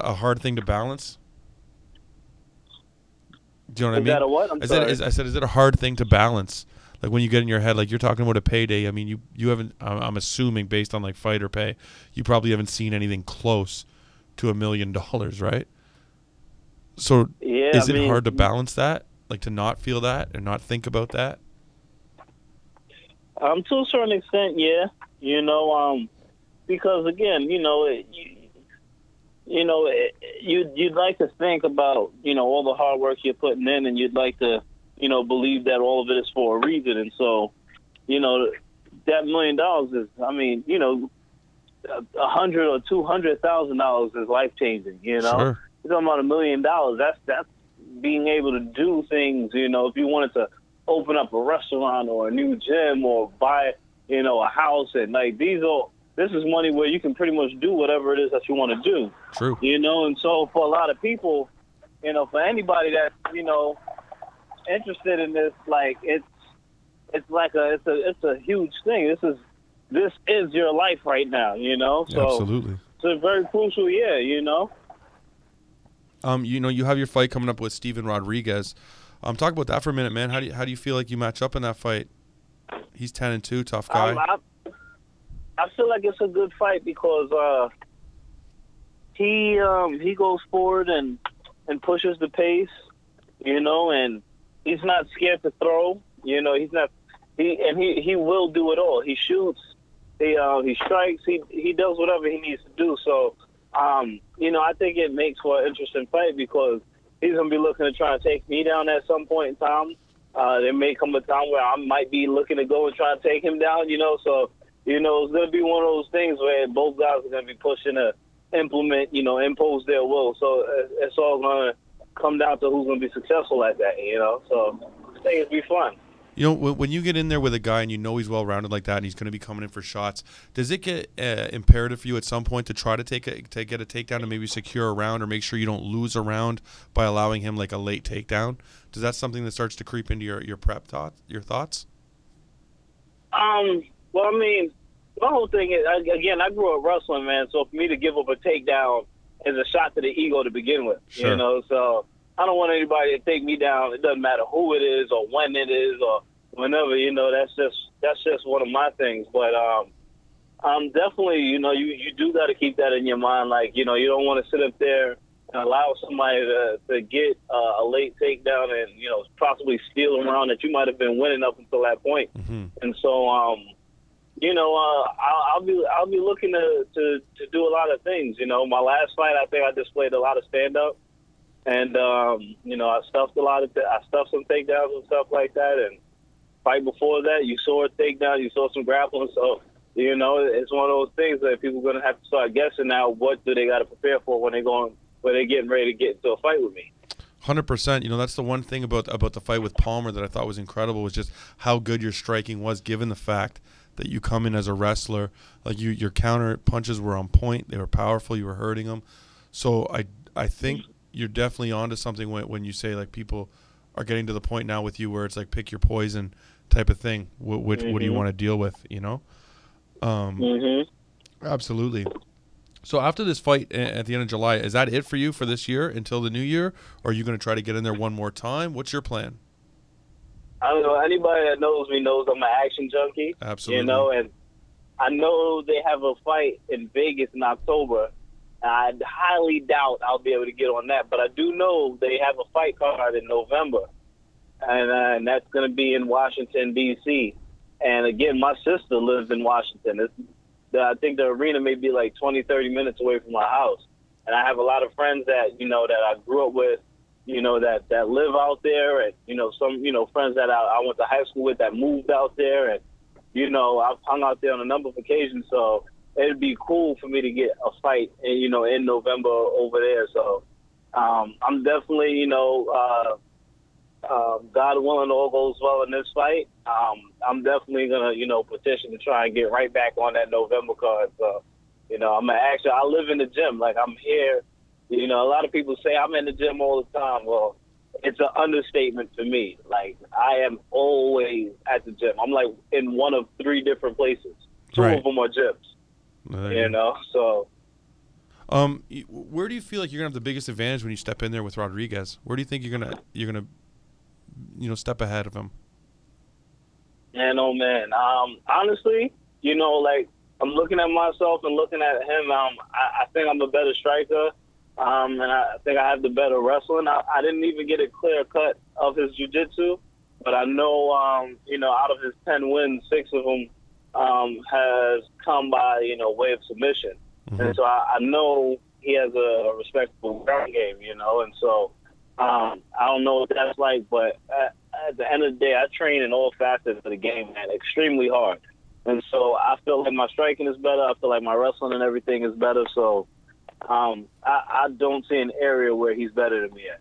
a hard thing to balance? Do you know what I mean? Is that a what? I'm sorry. I said, is it a hard thing to balance? Like when you get in your head, like you're talking about a payday. I mean, you haven't. I'm assuming based on like fighter pay, you probably haven't seen anything close to $1 million, right? So yeah, is it hard to balance that, like to not feel that and not think about that? To a certain extent, yeah. You know, because again, you know, you'd like to think about, you know, all the hard work you're putting in, and you'd like to, you know, believe that all of it is for a reason. And so, you know, that $1 million is, I mean, you know, $100,000 or $200,000 is life changing. You know, sure. You're talking about $1 million. That's being able to do things. You know, if you wanted to open up a restaurant or a new gym or buy, you know, a house, and like this is money where you can pretty much do whatever it is that you want to do. True. You know, and so for a lot of people, you know, for anybody that's, you know, interested in this, like it's a huge thing. This is your life right now, you know. So absolutely. It's a very crucial year, you know. You know, you have your fight coming up with Steven Rodriguez. Talk about that for a minute, man. How do you feel like you match up in that fight? He's 10-2, tough guy. I feel like it's a good fight because he goes forward and pushes the pace, you know, and he's not scared to throw. You know, he will do it all. He shoots, he strikes, he does whatever he needs to do. So, you know, I think it makes for an interesting fight because he's gonna be looking to try and take me down at some point in time. There may come a time where I might be looking to go and try and take him down. You know, so you know it's gonna be one of those things where both guys are gonna be pushing to impose their will. So it's all going to come down to who's going to be successful at that, So I think it'd be fun. When you get in there with a guy and you know he's well-rounded like that and he's going to be coming in for shots, does it get imperative for you at some point to try to get a takedown and maybe secure a round or make sure you don't lose a round by allowing him like a late takedown? Does that something that starts to creep into your your thoughts? Well, I mean, my whole thing is, again, I grew up wrestling, man, so for me to give up a takedown is a shot to the ego to begin with, sure. So I don't want anybody to take me down. It doesn't matter who it is or when it is or whenever, that's just one of my things. But definitely, you do got to keep that in your mind. Like, you don't want to sit up there and allow somebody to get a late takedown and, possibly steal a round that you might have been winning up until that point. Mm-hmm. And so, I'll be looking to do a lot of things. My last fight, I think I displayed a lot of stand-up. And, I stuffed some takedowns and stuff like that. And fight before that, you saw a takedown, you saw some grappling. So, it's one of those things that people are going to have to start guessing now. What do they got to prepare for when they're getting ready to get into a fight with me? 100%. That's the one thing about the fight with Palmer that I thought was incredible was just how good your striking was, given the fact that you come in as a wrestler. Like your counter punches were on point. They were powerful. You were hurting them. So I think you're definitely onto something when you say like people are getting to the point now with you where it's like pick your poison type of thing. What do you want to deal with? Absolutely. So after this fight at the end of July, is that it for you for this year until the new year? Or are you going to try to get in there one more time? What's your plan? I don't know. Anybody that knows me knows I'm an action junkie. Absolutely. And I know they have a fight in Vegas in October. I highly doubt I'll be able to get on that, but I do know they have a fight card in November, and that's going to be in Washington, D.C. And again, my sister lives in Washington. I think the arena may be like 20, 30 minutes away from my house, and I have a lot of friends that that I grew up with, that live out there, and some friends that I went to high school with that moved out there, and I've hung out there on a number of occasions, so it'd be cool for me to get a fight, in November over there. So I'm definitely, God willing, all goes well in this fight. I'm definitely gonna, petition to try and get right back on that November card. So, I live in the gym. Like I'm here. A lot of people say I'm in the gym all the time. Well, it's an understatement for me. Like I am always at the gym. I'm like in one of 3 different places. 2 of them are gyms. So. Where do you feel like you're gonna have the biggest advantage when you step in there with Rodriguez? Where do you think you're gonna step ahead of him? Man. Honestly, like I'm looking at myself and looking at him. I think I'm a better striker. And I think I have the better wrestling. I didn't even get a clear cut of his jiu-jitsu, but I know, out of his 10 wins, 6 of them has come by, way of submission. Mm-hmm. And so I know he has a respectable ground game, and so I don't know what that's like, but at the end of the day, I train in all facets of the game, man, extremely hard. And so I feel like my striking is better. I feel like my wrestling and everything is better. So I don't see an area where he's better than me at.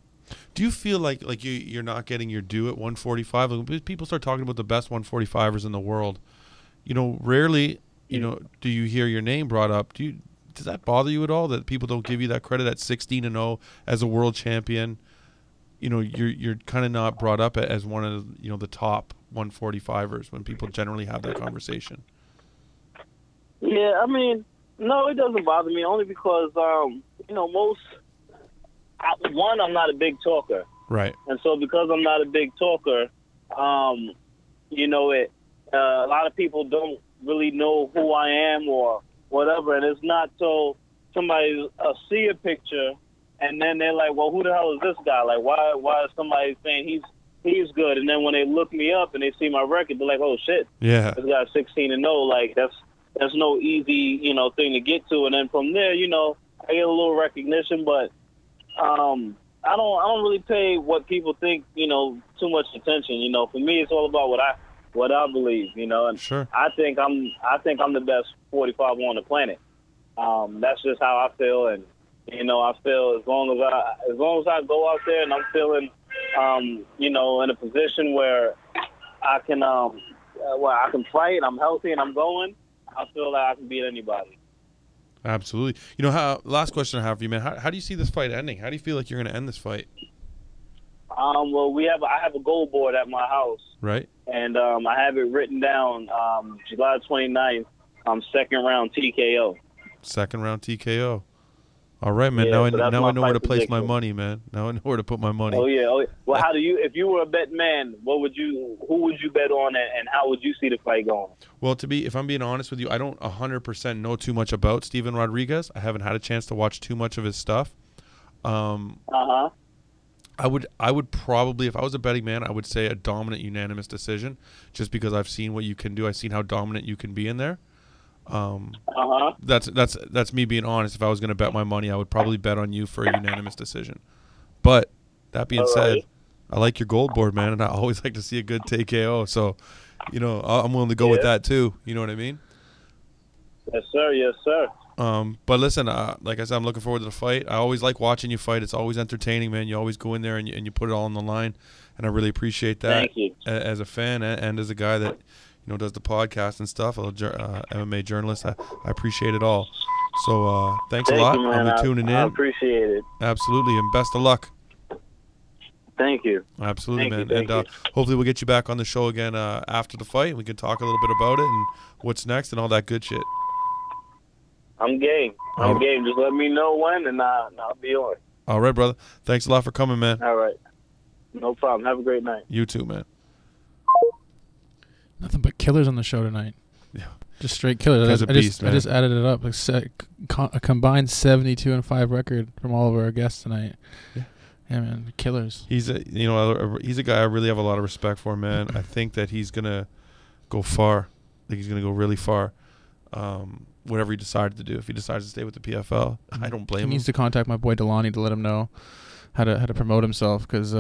Do you feel like you're not getting your due at 145? Like, people start talking about the best 145ers in the world. Rarely, do you hear your name brought up? Does that bother you at all that people don't give you that credit at 16-0 as a world champion? You're kind of not brought up as one of the top 145ers when people generally have that conversation. Yeah, I mean, no, it doesn't bother me only because I'm not a big talker. Right. And so because I'm not a big talker, a lot of people don't really know who I am or whatever. And it's not till somebody see a picture and then they're like, well, who the hell is this guy? Like, why is somebody saying he's good? And then when they look me up and they see my record, they're like, oh, shit. Yeah. This guy's 16-0. Like, that's no easy, thing to get to. And then from there, I get a little recognition, but I don't really pay what people think, too much attention. For me, it's all about what I believe, and sure. I think I'm the best 45 on the planet. That's just how I feel, and you know, I feel as long as I go out there and I'm feeling, you know, in a position where I can fight, I'm healthy, and I'm going, I feel like I can beat anybody. Absolutely. You know, last question I have for you, man. How do you see this fight ending? How do you feel like you're going to end this fight? Well, I have a goal board at my house. Right. And I have it written down, July 29th, second round TKO. Second round TKO. All right, man. Yeah, now I know where to place prediction. my money, man. Now I know where to put my money. Oh yeah. Well, if you were a bet man, who would you bet on, and how would you see the fight going? Well, if I'm being honest with you, I don't 100% know too much about Steven Rodriguez. I haven't had a chance to watch too much of his stuff. I would probably, if I was a betting man, I would say a dominant unanimous decision, just because I've seen what you can do. I've seen how dominant you can be in there. That's me being honest. If I was going to bet my money, I would probably bet on you for a unanimous decision. But that being said, I like your gold board, man, and I always like to see a good TKO. So, you know, I'm willing to go with that too. You know what I mean? Yes, sir. Yes, sir. But listen, like I said, I'm looking forward to the fight. I always like watching you fight. It's always entertaining, man. You always go in there and you put it all on the line, and I really appreciate that. Thank you. As a fan and as a guy that, you know, does the podcast and stuff, a MMA journalist, I appreciate it all. So thanks a lot. You, man. I'll be tuning in. I appreciate it. Absolutely, and best of luck. Thank you. Absolutely, man. Thank you. Hopefully we'll get you back on the show again after the fight. We can talk a little bit about it and what's next and all that good shit. I'm game. I'm game. Just let me know when, and I'll be on. All right, brother. Thanks a lot for coming, man. All right. No problem. Have a great night. You too, man. Nothing but killers on the show tonight. Yeah. Just straight killers. Guy's a beast, man. I just added it up. A combined 72-5 record from all of our guests tonight. Yeah. Yeah, man. Killers. He's a guy I really have a lot of respect for, man. I think that he's gonna go far. I think he's gonna go really far. Whatever he decided to do. If he decides to stay with the PFL, I don't blame him. He needs to contact my boy Delani to let him know how to promote himself, because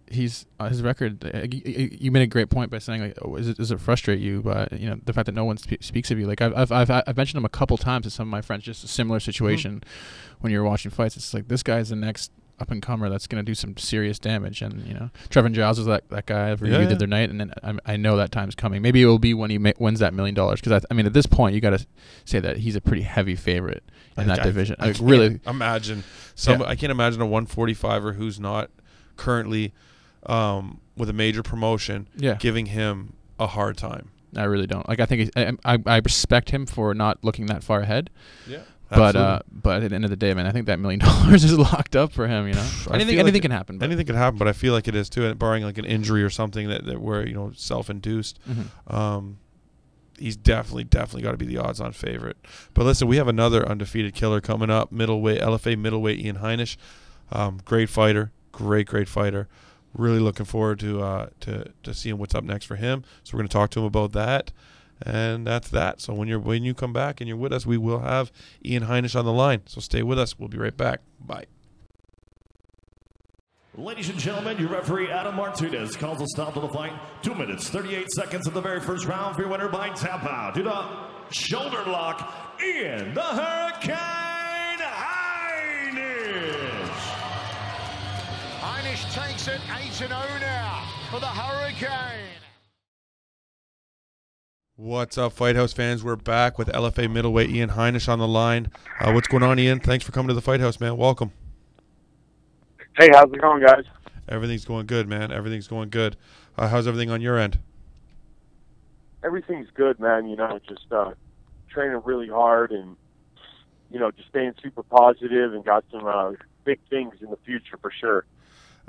his record. You made a great point by saying, like, does it frustrate you by, you know, the fact that no one speaks of you? Like I've mentioned him a couple times to some of my friends, just a similar situation when you're watching fights. It's like, this guy's the next up and comer that's going to do some serious damage. And, you know, Trevin Giles was that guy I reviewed the other night, and then I know that time's coming. Maybe it will be when he wins that $1 million, because I mean, at this point you got to say that he's a pretty heavy favorite in that division. I can't imagine I can't imagine a 145er who's not currently with a major promotion giving him a hard time. I really don't. Like, I think I respect him for not looking that far ahead. Yeah. But at the end of the day, man, I think that $1 million is locked up for him. You know, anything can happen. Anything can happen, but I feel like it is too, barring like an injury or something that where, you know, self-induced. He's definitely got to be the odds-on favorite. But listen, we have another undefeated killer coming up, LFA middleweight Ian Heinisch, great fighter, great fighter. Really looking forward to seeing what's up next for him. So we're going to talk to him about that. And that's that. So when you come back and you're with us, we will have Ian Heinisch on the line. So stay with us. We'll be right back. Bye. Ladies and gentlemen, your referee Adam Martinez calls a stop to the fight. 2 minutes, 38 seconds of the very first round for your winner by tap out. Due to shoulder lock, Ian the Hurricane Heinisch. Heinisch takes it 8-0 now for the Hurricane. What's up, Fight House fans? We're back with LFA middleweight Ian Heinisch on the line. What's going on, Ian? Thanks for coming to the Fight House, man. Welcome. Hey, how's it going, guys? Everything's going good, man. Everything's going good. How's everything on your end? Everything's good, man. You know, just training really hard and, you know, just staying super positive, and got some big things in the future for sure.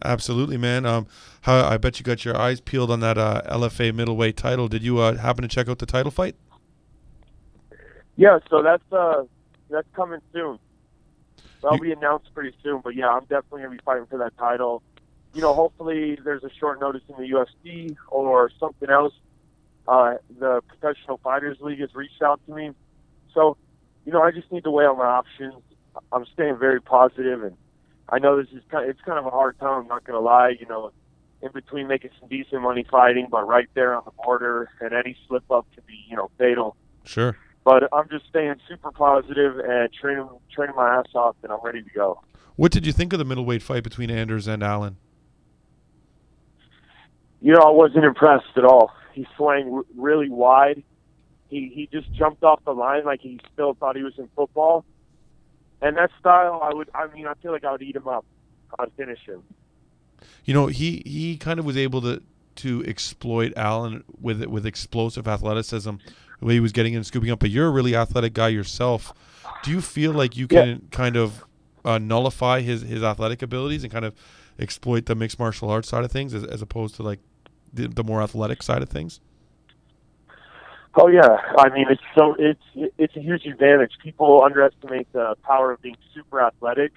Absolutely, man. I bet you got your eyes peeled on that LFA middleweight title. Did you happen to check out the title fight? Yeah, so that's coming soon. That'll be announced pretty soon. But yeah, I'm definitely gonna be fighting for that title. You know, hopefully there's a short notice in the UFC or something else. The Professional Fighters League has reached out to me, so you know, I just need to weigh out my options. I'm staying very positive, and I know it's kind of a hard time, I'm not going to lie, you know, in between making some decent money fighting, but right there on the border, and any slip-up can be, you know, fatal. Sure. But I'm just staying super positive and training my ass off, and I'm ready to go. What did you think of the middleweight fight between Anders and Allen? You know, I wasn't impressed at all. He swung really wide. He just jumped off the line like he still thought he was in football. And that style, I feel like I would eat him up. I'd finish him. You know, he kind of was able to exploit Allen with explosive athleticism, the way he was getting in and scooping up. But you're a really athletic guy yourself. Do you feel like you can kind of nullify his athletic abilities and kind of exploit the mixed martial arts side of things as opposed to like the more athletic side of things? Oh yeah, I mean it's a huge advantage. People underestimate the power of being super athletic,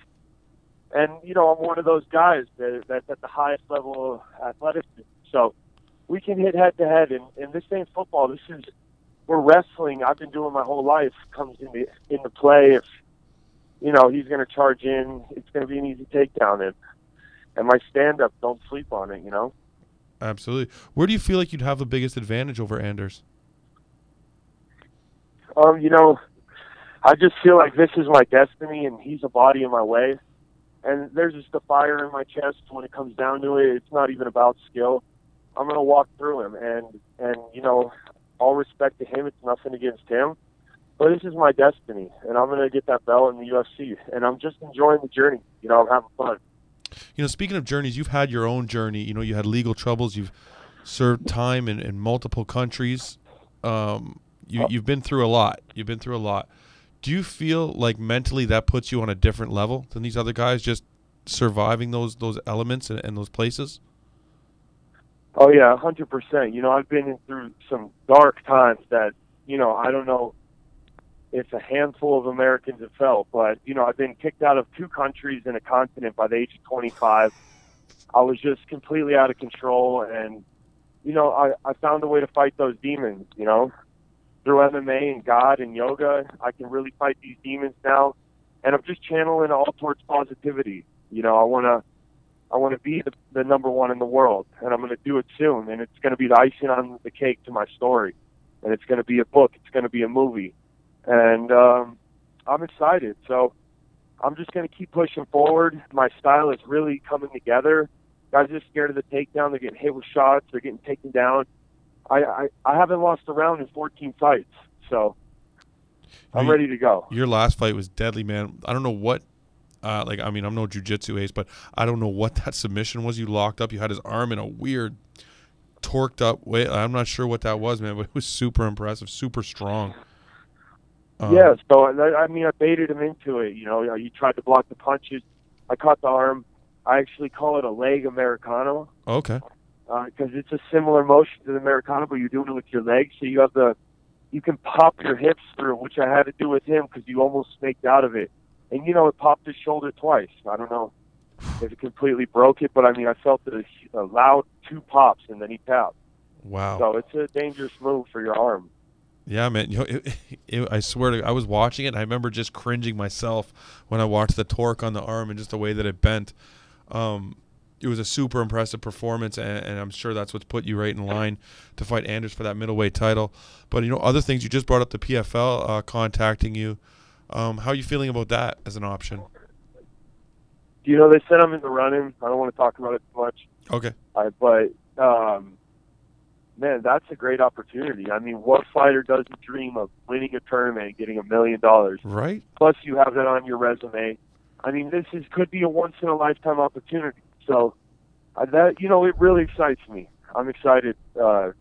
and you know I'm one of those guys that's at the highest level of athleticism. So we can hit head to head, and this ain't football. We're wrestling. I've been doing my whole life. Comes into play if you know he's going to charge in. It's going to be an easy takedown, and my stand up. Don't sleep on it. You know. Absolutely. Where do you feel like you'd have the biggest advantage over Anders? You know, I just feel like this is my destiny, and he's a body in my way. And there's just a fire in my chest when it comes down to it. It's not even about skill. I'm going to walk through him, and you know, all respect to him. It's nothing against him. But this is my destiny, and I'm going to get that belt in the UFC. And I'm just enjoying the journey. You know, I'm having fun. You know, speaking of journeys, you've had your own journey. You know, you had legal troubles. You've served time in multiple countries. You've been through a lot. Do you feel like mentally that puts you on a different level than these other guys, just surviving those elements and those places? Oh, yeah, 100%. You know, I've been through some dark times that, you know, I don't know if a handful of Americans have felt, but, you know, I've been kicked out of 2 countries and a continent by the age of 25. I was just completely out of control, and, you know, I found a way to fight those demons, you know. Through MMA and God and yoga, I can really fight these demons now, and I'm just channeling all towards positivity. You know, I want to be the number one in the world, and I'm going to do it soon, and it's going to be the icing on the cake to my story, and it's going to be a book, it's going to be a movie, and I'm excited. So I'm just going to keep pushing forward. My style is really coming together. Guys are scared of the takedown. They're getting hit with shots. They're getting taken down. I haven't lost a round in 14 fights, so I'm ready to go. Your last fight was deadly, man. I don't know what, I'm no jiu-jitsu ace, but I don't know what that submission was. You locked up. You had his arm in a weird, torqued up way. I'm not sure what that was, man, but it was super impressive, super strong. Yeah, so, I baited him into it. You know, you tried to block the punches. I caught the arm. I actually call it a leg Americano. Okay. Because it's a similar motion to the Americano, but you're doing it with your legs. So you can pop your hips through, which I had to do with him because you almost snaked out of it. And, you know, it popped his shoulder twice. I don't know if it completely broke it, but, I felt it a loud 2 pops, and then he tapped. Wow. So it's a dangerous move for your arm. Yeah, man. You know, I swear to, I was watching it, and I remember just cringing myself when I watched the torque on the arm and just the way that it bent. It was a super impressive performance, and I'm sure that's what's put you right in line to fight Anders for that middleweight title. But, you know, other things, you just brought up the PFL contacting you. How are you feeling about that as an option? You know, they said I'm in the running. I don't want to talk about it too much. Okay. Man, that's a great opportunity. I mean, what fighter doesn't dream of winning a tournament and getting $1 million? Right. Plus, you have that on your resume. I mean, could be a once-in-a-lifetime opportunity. So, it really excites me. I'm excited to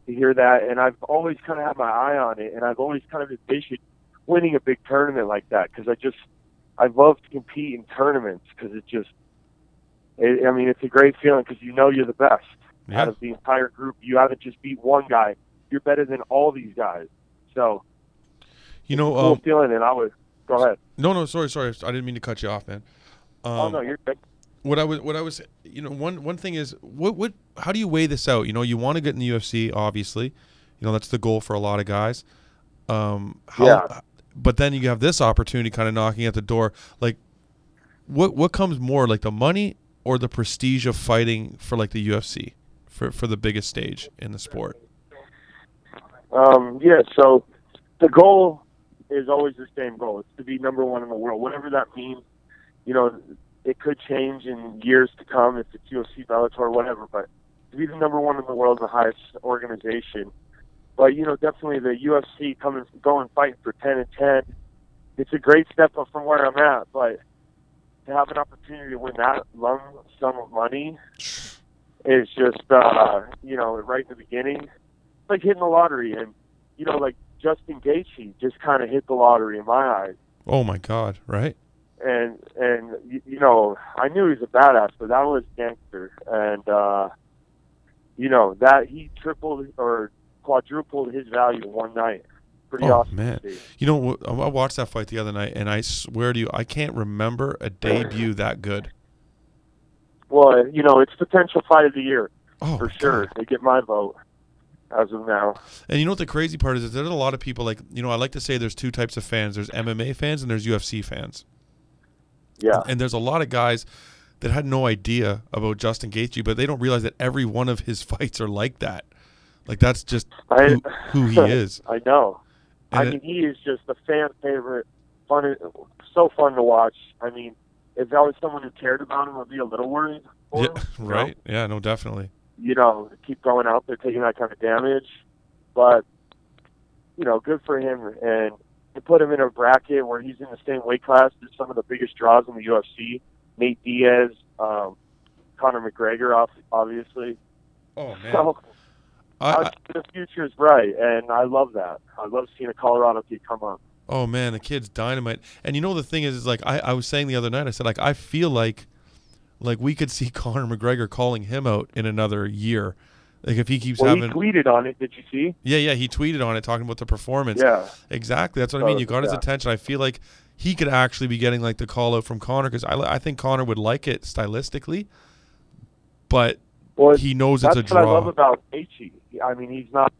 hear that, and I've always kind of had my eye on it, and I've always kind of envisioned winning a big tournament like that because I love to compete in tournaments because it's a great feeling because you know you're the best out of the entire group. You haven't just beat one guy. You're better than all these guys. So, you know, cool feeling, and go ahead. No, sorry. I didn't mean to cut you off, man. No, you're good. What I was, you know, one thing is, how do you weigh this out? You know, you want to get in the UFC, obviously. You know, that's the goal for a lot of guys. But then you have this opportunity kind of knocking at the door. Like, what comes more, like the money or the prestige of fighting for like the UFC, for the biggest stage in the sport? So the goal is always the same goal. It's to be number one in the world, whatever that means. You know, it could change in years to come if it's UFC, Bellator, whatever, but to be the number one in the world, the highest organization. But, you know, definitely the UFC going fighting for 10-10, it's a great step up from where I'm at, but to have an opportunity to win that lump sum of money is just, you know, right in the beginning, it's like hitting the lottery. And, you know, like Justin Gaethje just kind of hit the lottery in my eyes. Oh, my God, right? And you know, I knew he was a badass, but that was gangster. And, you know, that he tripled or quadrupled his value in one night. Pretty awesome. Man. You know, I watched that fight the other night, and I swear to you, I can't remember a debut that good. Well, you know, it's potential fight of the year for sure. God. They get my vote as of now. And you know what the crazy part is there's a lot of people, like, you know, I like to say there's two types of fans. There's MMA fans and there's UFC fans. Yeah. And there's a lot of guys that had no idea about Justin Gaethje, but they don't realize that every one of his fights are like that. Like, that's just who he is. I know. And I mean, he is just a fan favorite, so fun to watch. I mean, if that was someone who cared about him, I'd be a little worried for him. Right. Know? Yeah, no, definitely. You know, keep going out there taking that kind of damage. But, you know, good for him. And to put him in a bracket where he's in the same weight class as some of the biggest draws in the UFC, Nate Diaz, Conor McGregor, obviously. Oh, man. So, the future is bright, and I love that. I love seeing a Colorado kid come up. Oh, man, the kid's dynamite. And you know, the thing is like, I was saying the other night, I said, like, I feel like we could see Conor McGregor calling him out in another year. Like, if he keeps having... he tweeted on it. Did you see? Yeah, he tweeted on it, talking about the performance. Yeah. Exactly. That's what I mean. You got his attention. I feel like he could actually be getting, like, the call out from Conor, because I think Conor would like it stylistically, but he knows it's a draw. That's what I love about Gaethje. I mean, he's not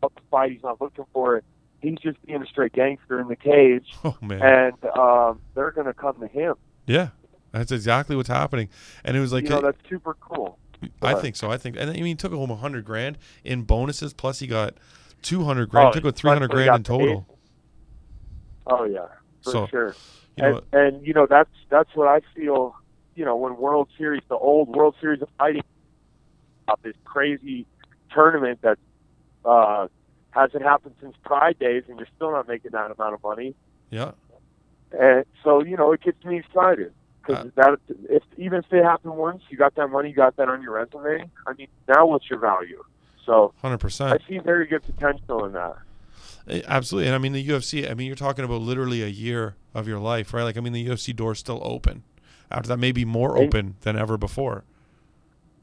up to fight. He's not looking for it. He's just being a straight gangster in the cage. Oh, man. And they're going to come to him. Yeah, that's exactly what's happening. And it was like... You know, that's super cool. I think so. And I mean, he took home $100,000 in bonuses, plus he got $200,000. Took out $300,000 in total. Oh yeah, for sure. You know, you know, that's what I feel. You know, when the old World Series of Fighting, this crazy tournament that hasn't happened since Pride days, and you're still not making that amount of money. Yeah. And so, you know, it gets me excited. Because even if it happened once, you got that money, you got that on your resume. I mean, now what's your value? So 100%. I see very good potential in that. Absolutely. And I mean, the UFC, I mean, you're talking about literally a year of your life, right? Like, I mean, the UFC door's still open. After that, maybe more open than ever before.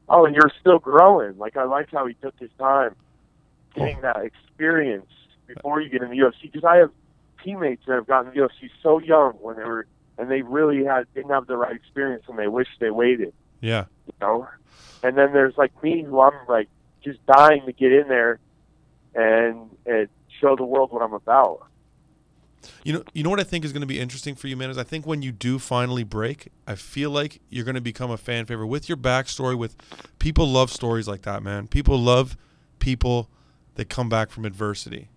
Oh, and you're still growing. Like, I like how he took his time getting that experience before you get in the UFC. Because I have teammates that have gotten in the UFC so young when they were, and they really didn't have the right experience, and they wish they waited. Yeah. You know? And then there's like me, who I'm like just dying to get in there and show the world what I'm about. You know what I think is going to be interesting for you, man, is I think when you do finally break, I feel like you're going to become a fan favorite with your backstory. With people love stories like that, man. People love people that come back from adversity.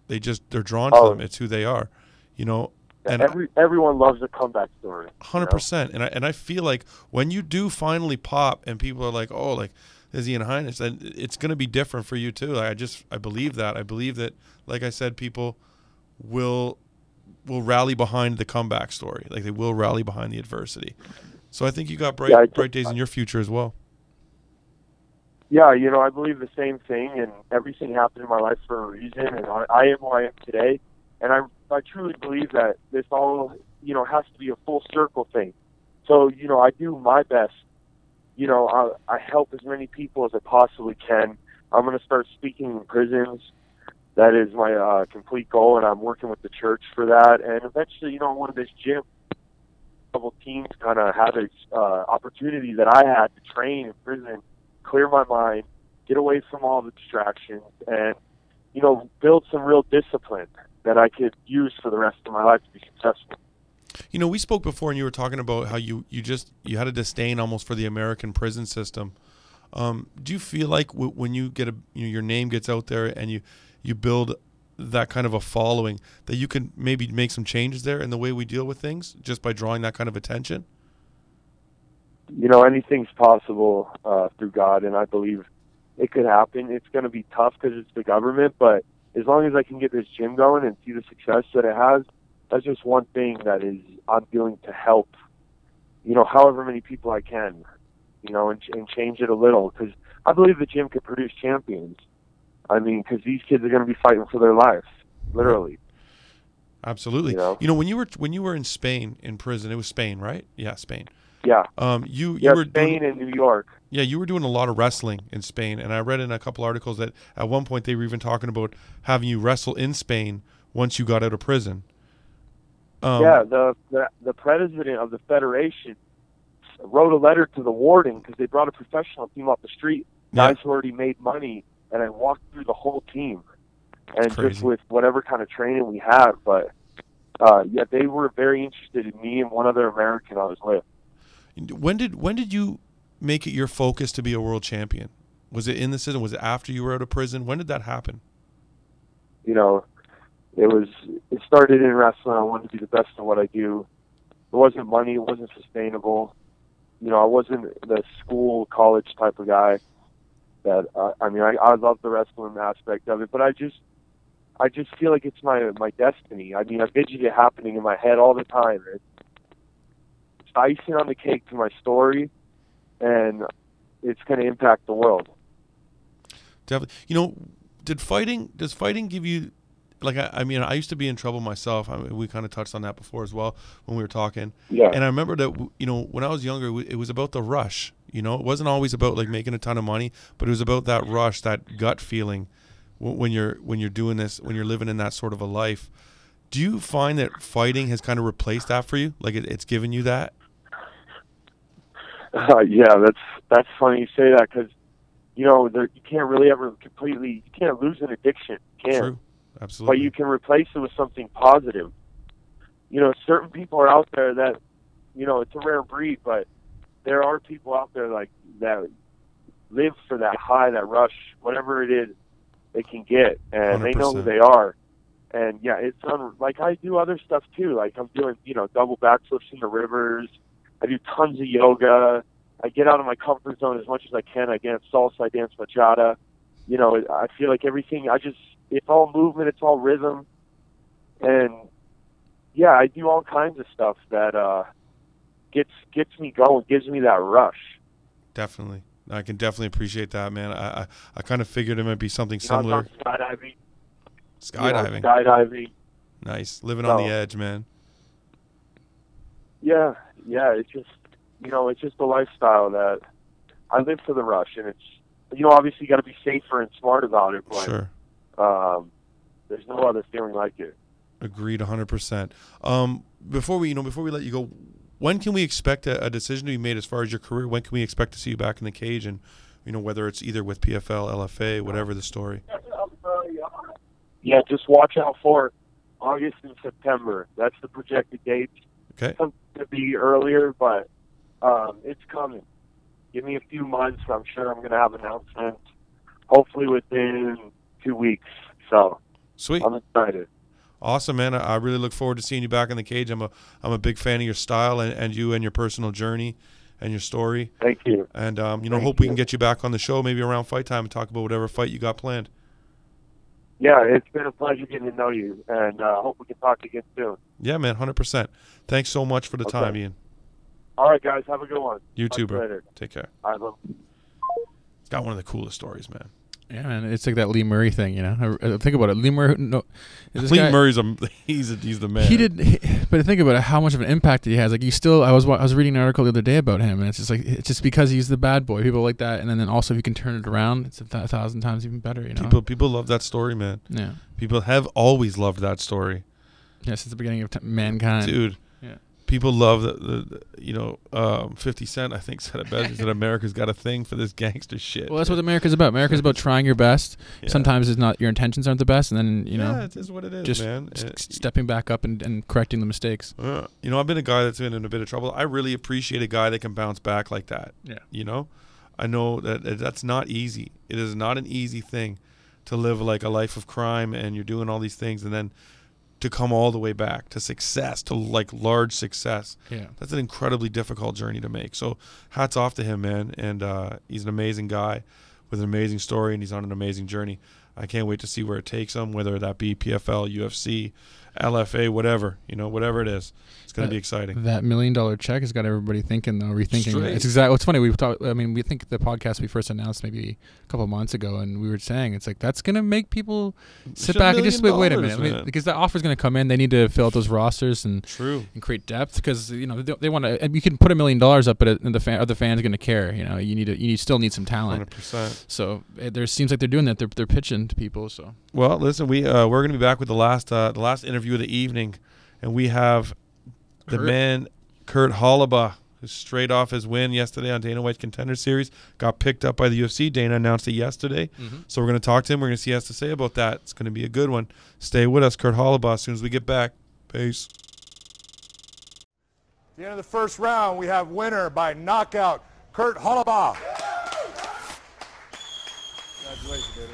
They're drawn to them. It's who they are, you know. And everyone loves a comeback story. 100%. You know? And I feel like when you do finally pop, and people are like, oh, like Izzy and Heinisch, then it's going to be different for you too. Like, I believe that. I believe that, like I said, people will rally behind the comeback story. Like, they will rally behind the adversity. So I think you got bright days in your future as well. Yeah, you know, I believe the same thing, and everything happened in my life for a reason, and I am who I am today. And I truly believe that this all, you know, has to be a full circle thing. So, you know, I do my best. You know, I help as many people as I possibly can. I'm going to start speaking in prisons. That is my complete goal, and I'm working with the church for that. And eventually, you know, one of this gym, couple teams kind of have this opportunity that I had to train in prison, clear my mind, get away from all the distractions, and, you know, build some real discipline that I could use for the rest of my life to be successful. You know, we spoke before, and you were talking about how you had a disdain almost for the American prison system. Do you feel like when you get your name gets out there and you build that kind of a following that you can maybe make some changes there in the way we deal with things just by drawing that kind of attention? Anything's possible through God, and I believe it could happen. It's going to be tough because it's the government, but as long as I can get this gym going and see the success that it has, that's just one thing that I'm doing to help, however many people I can, and change it a little, because I believe the gym could produce champions. I mean, because these kids are going to be fighting for their lives, literally. Absolutely. When you were in Spain in prison, it was Spain, right? Yeah, Spain. Yeah. You were Spain and New York. Yeah, you were doing a lot of wrestling in Spain, and I read in a couple articles that at one point they were even talking about having you wrestle in Spain once you got out of prison. The president of the federation wrote a letter to the warden because they brought a professional team off the street, guys who already made money, and I walked through the whole team, and just with whatever kind of training we had. But they were very interested in me and one other American I was with. When did you make it your focus to be a world champion? Was it in the system? Was it after you were out of prison? When did that happen? It started in wrestling. I wanted to be the best at what I do. It wasn't money. It wasn't sustainable. I wasn't the school, college type of guy. That I love the wrestling aspect of it, but I just feel like it's my destiny. I envision it happening in my head all the time. It's icing on the cake to my story, and it's going to impact the world. Definitely. Does fighting give you, like, I used to be in trouble myself. We kind of touched on that before as well when we were talking. Yeah. And I remember that, when I was younger, it was about the rush. It wasn't always about like making a ton of money, but it was about that rush, that gut feeling when you're doing this, when you're living in that sort of a life. Do you find that fighting has kind of replaced that for you? Like it's given you that? Yeah, that's funny you say that, because you can't really ever you can't lose an addiction. You can't. True. Absolutely. But you can replace it with something positive. Certain people are out there that, it's a rare breed, but there are people out there like that live for that high, that rush, whatever it is they can get, and 100%. They know who they are. And yeah, it's like I do other stuff too. Like I'm doing, double backflips in the rivers. I do tons of yoga. I get out of my comfort zone as much as I can. I dance salsa, I dance bachata. I feel like everything, it's all movement, it's all rhythm. And yeah, I do all kinds of stuff that gets me going, gives me that rush. Definitely. I can definitely appreciate that, man. I kind of figured it might be something similar. Skydiving. Skydiving. Nice. Living on the edge, man. Yeah, it's just, it's just a lifestyle that I live for the rush, and it's, obviously you got to be safer and smart about it, but sure. There's no other feeling like it. Agreed, 100%. Before we let you go, when can we expect a decision to be made as far as your career? When can we expect to see you back in the cage, and whether it's either with PFL, LFA, whatever the story? Yeah, just watch out for August and September. That's the projected dates. Okay. It's going to be earlier, but it's coming. Give me a few months. I'm sure I'm going to have announcements, hopefully within 2 weeks. So sweet. I'm excited. Awesome, man. I really look forward to seeing you back in the cage. I'm a big fan of your style and you and your personal journey and your story. Thank you. And hope we can get you back on the show maybe around fight time and talk about whatever fight you got planned. Yeah, it's been a pleasure getting to know you, and hope we can talk again soon. Yeah, man, 100%. Thanks so much for the time, Ian. All right, guys, have a good one. You too, bro. Later. Take care. All right, love. It's got one of the coolest stories, man. Yeah, man, it's like that Lee Murray thing, I think about it. Lee Murray, Lee Murray's he's the man. But think about it, how much of an impact he has. Like I was reading an article the other day about him, and it's just because he's the bad boy. People like that, and then also if you can turn it around, it's 1,000 times even better. People love that story, man. Yeah, people have always loved that story. Yeah, since the beginning of mankind, dude. Yeah, people love the 50 Cent, I think, said it best. He said America's got a thing for this gangster shit. Well, that's what America's about. America's about trying your best. Yeah. Sometimes it's not, your intentions aren't the best, and then it is what it is, just man. Stepping back up and correcting the mistakes. I've been a guy that's been in a bit of trouble. I really appreciate a guy that can bounce back like that. Yeah, I know that that's not easy. It is not an easy thing to live like a life of crime, and you're doing all these things, and then to come all the way back to success, to like large success. Yeah. That's an incredibly difficult journey to make. So hats off to him, man. And he's an amazing guy with an amazing story, and he's on an amazing journey. I can't wait to see where it takes him, whether that be PFL, UFC, LFA, whatever, whatever it is. It's going to be exciting. That $1 million check has got everybody thinking, though, rethinking. Straight. It's exactly. What's funny, we think the podcast we first announced maybe a couple of months ago, and we were saying it's like that's going to make people sit back and just wait a minute, because that offer's going to come in. They need to fill out those rosters and create depth, because they want to. You can put $1 million up, but are the fans going to care? You still need some talent. 100%. So there seems like they're doing that. They're pitching to people. So well, listen, we're going to be back with the last interview of the evening, and we have the man Kurt Holobaugh, who's straight off his win yesterday on Dana White's Contender Series, got picked up by the UFC. Dana announced it yesterday, so we're going to talk to him. We're going to see what he has to say about that. It's going to be a good one. Stay with us, Kurt Holobaugh, as soon as we get back. Peace. At the end of the first round, we have winner by knockout, Kurt Holobaugh. Congratulations, baby.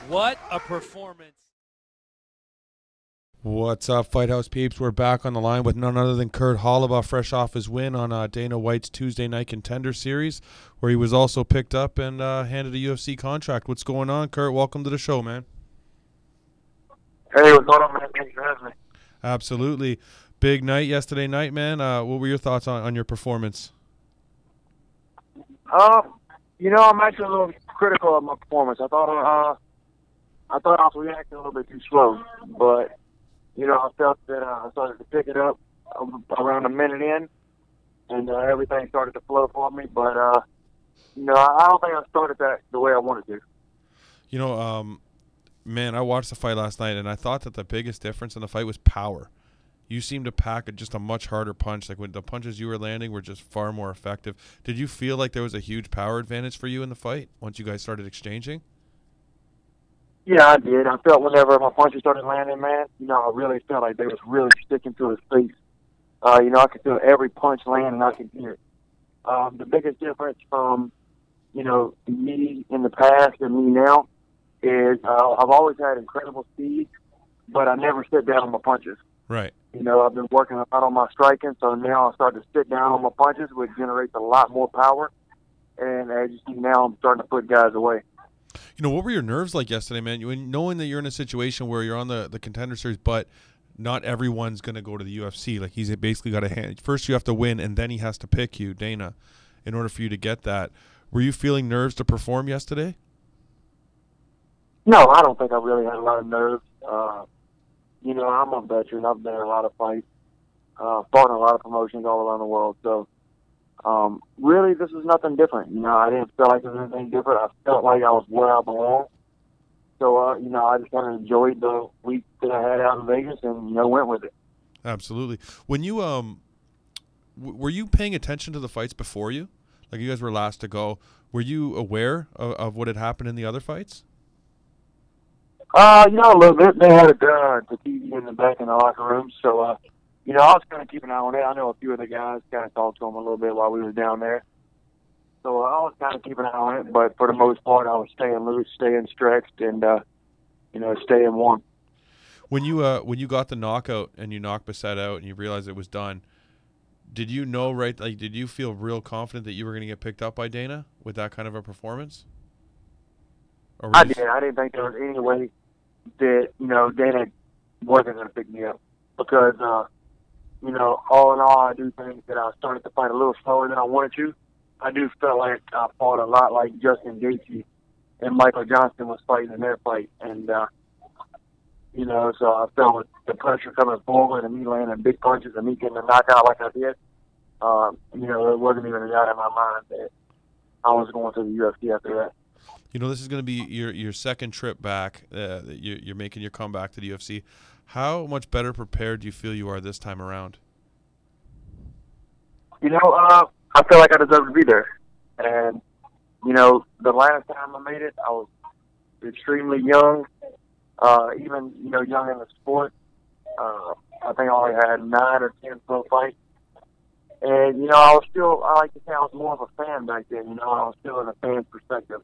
What a performance. What's up, Fight House peeps? We're back on the line with none other than Kurt Holobaugh, fresh off his win on Dana White's Tuesday Night Contender Series, where he was also picked up and handed a UFC contract. What's going on, Kurt? Welcome to the show, man. Hey, what's going on, man? Thanks for having me. Absolutely. Big night yesterday night, man. What were your thoughts on your performance? I'm actually a little critical of my performance. I thought I was reacting a little bit too slow, but I felt that I started to pick it up around a minute in, and everything started to flow for me. But I don't think I started that the way I wanted to. Man, I watched the fight last night, and I thought that the biggest difference in the fight was power. You seemed to pack just a much harder punch. Like, when the punches you were landing were just far more effective. Did you feel like there was a huge power advantage for you in the fight once you guys started exchanging? Yeah, I did. I felt whenever my punches started landing, man, I really felt like they was really sticking to his face. I could feel every punch land, and I could hear it. The biggest difference from, me in the past and me now is I've always had incredible speed, but I never sit down on my punches. Right. I've been working a lot on my striking, so now I start to sit down on my punches, which generates a lot more power. And as you see now, I'm starting to put guys away. What were your nerves like yesterday, man? Knowing that you're in a situation where you're on the Contender Series, but not everyone's going to go to the UFC. Like, he's basically got a hand. First, you have to win, and then he has to pick you, Dana, in order for you to get that. Were you feeling nerves to perform yesterday? No, I don't think I really had a lot of nerves. I'm a veteran. I've been in a lot of fights, fought in a lot of promotions all around the world. So, really, this is nothing different. I didn't feel like there was anything different. I felt like I was where I belong. So, I just kind of enjoyed the week that I had out in Vegas and, went with it. Absolutely. When you, were you paying attention to the fights before you? Like, you guys were last to go. Were you aware of what had happened in the other fights? A little bit. They had the TV in the back in the locker room. So, I was kind of keeping an eye on it. I know a few of the guys, kind of talked to them a little bit while we were down there. So I was kind of keeping an eye on it, but for the most part, I was staying loose, staying stretched, and, staying warm. When you got the knockout and you knocked Bassett out and you realized it was done, did you know, did you feel real confident that you were going to get picked up by Dana with that kind of a performance? I did. I didn't think there was any way that, Dana wasn't going to pick me up because, all in all, I do think that I started to fight a little slower than I wanted to. I do feel like I fought a lot like Justin Gaethje and Michael Johnson was fighting in their fight. And, so I felt with the pressure coming forward and me landing big punches and me getting a knockout like I did, it wasn't even a doubt in my mind that I was going to the UFC after that. This is going to be your second trip back. You're making your comeback to the UFC. How much better prepared do you feel you are this time around? I feel like I deserve to be there. And, the last time I made it, I was extremely young, even, young in the sport. I think I only had 9 or 10 pro fights. And, I like to say I was more of a fan back then. I was still in a fan's perspective.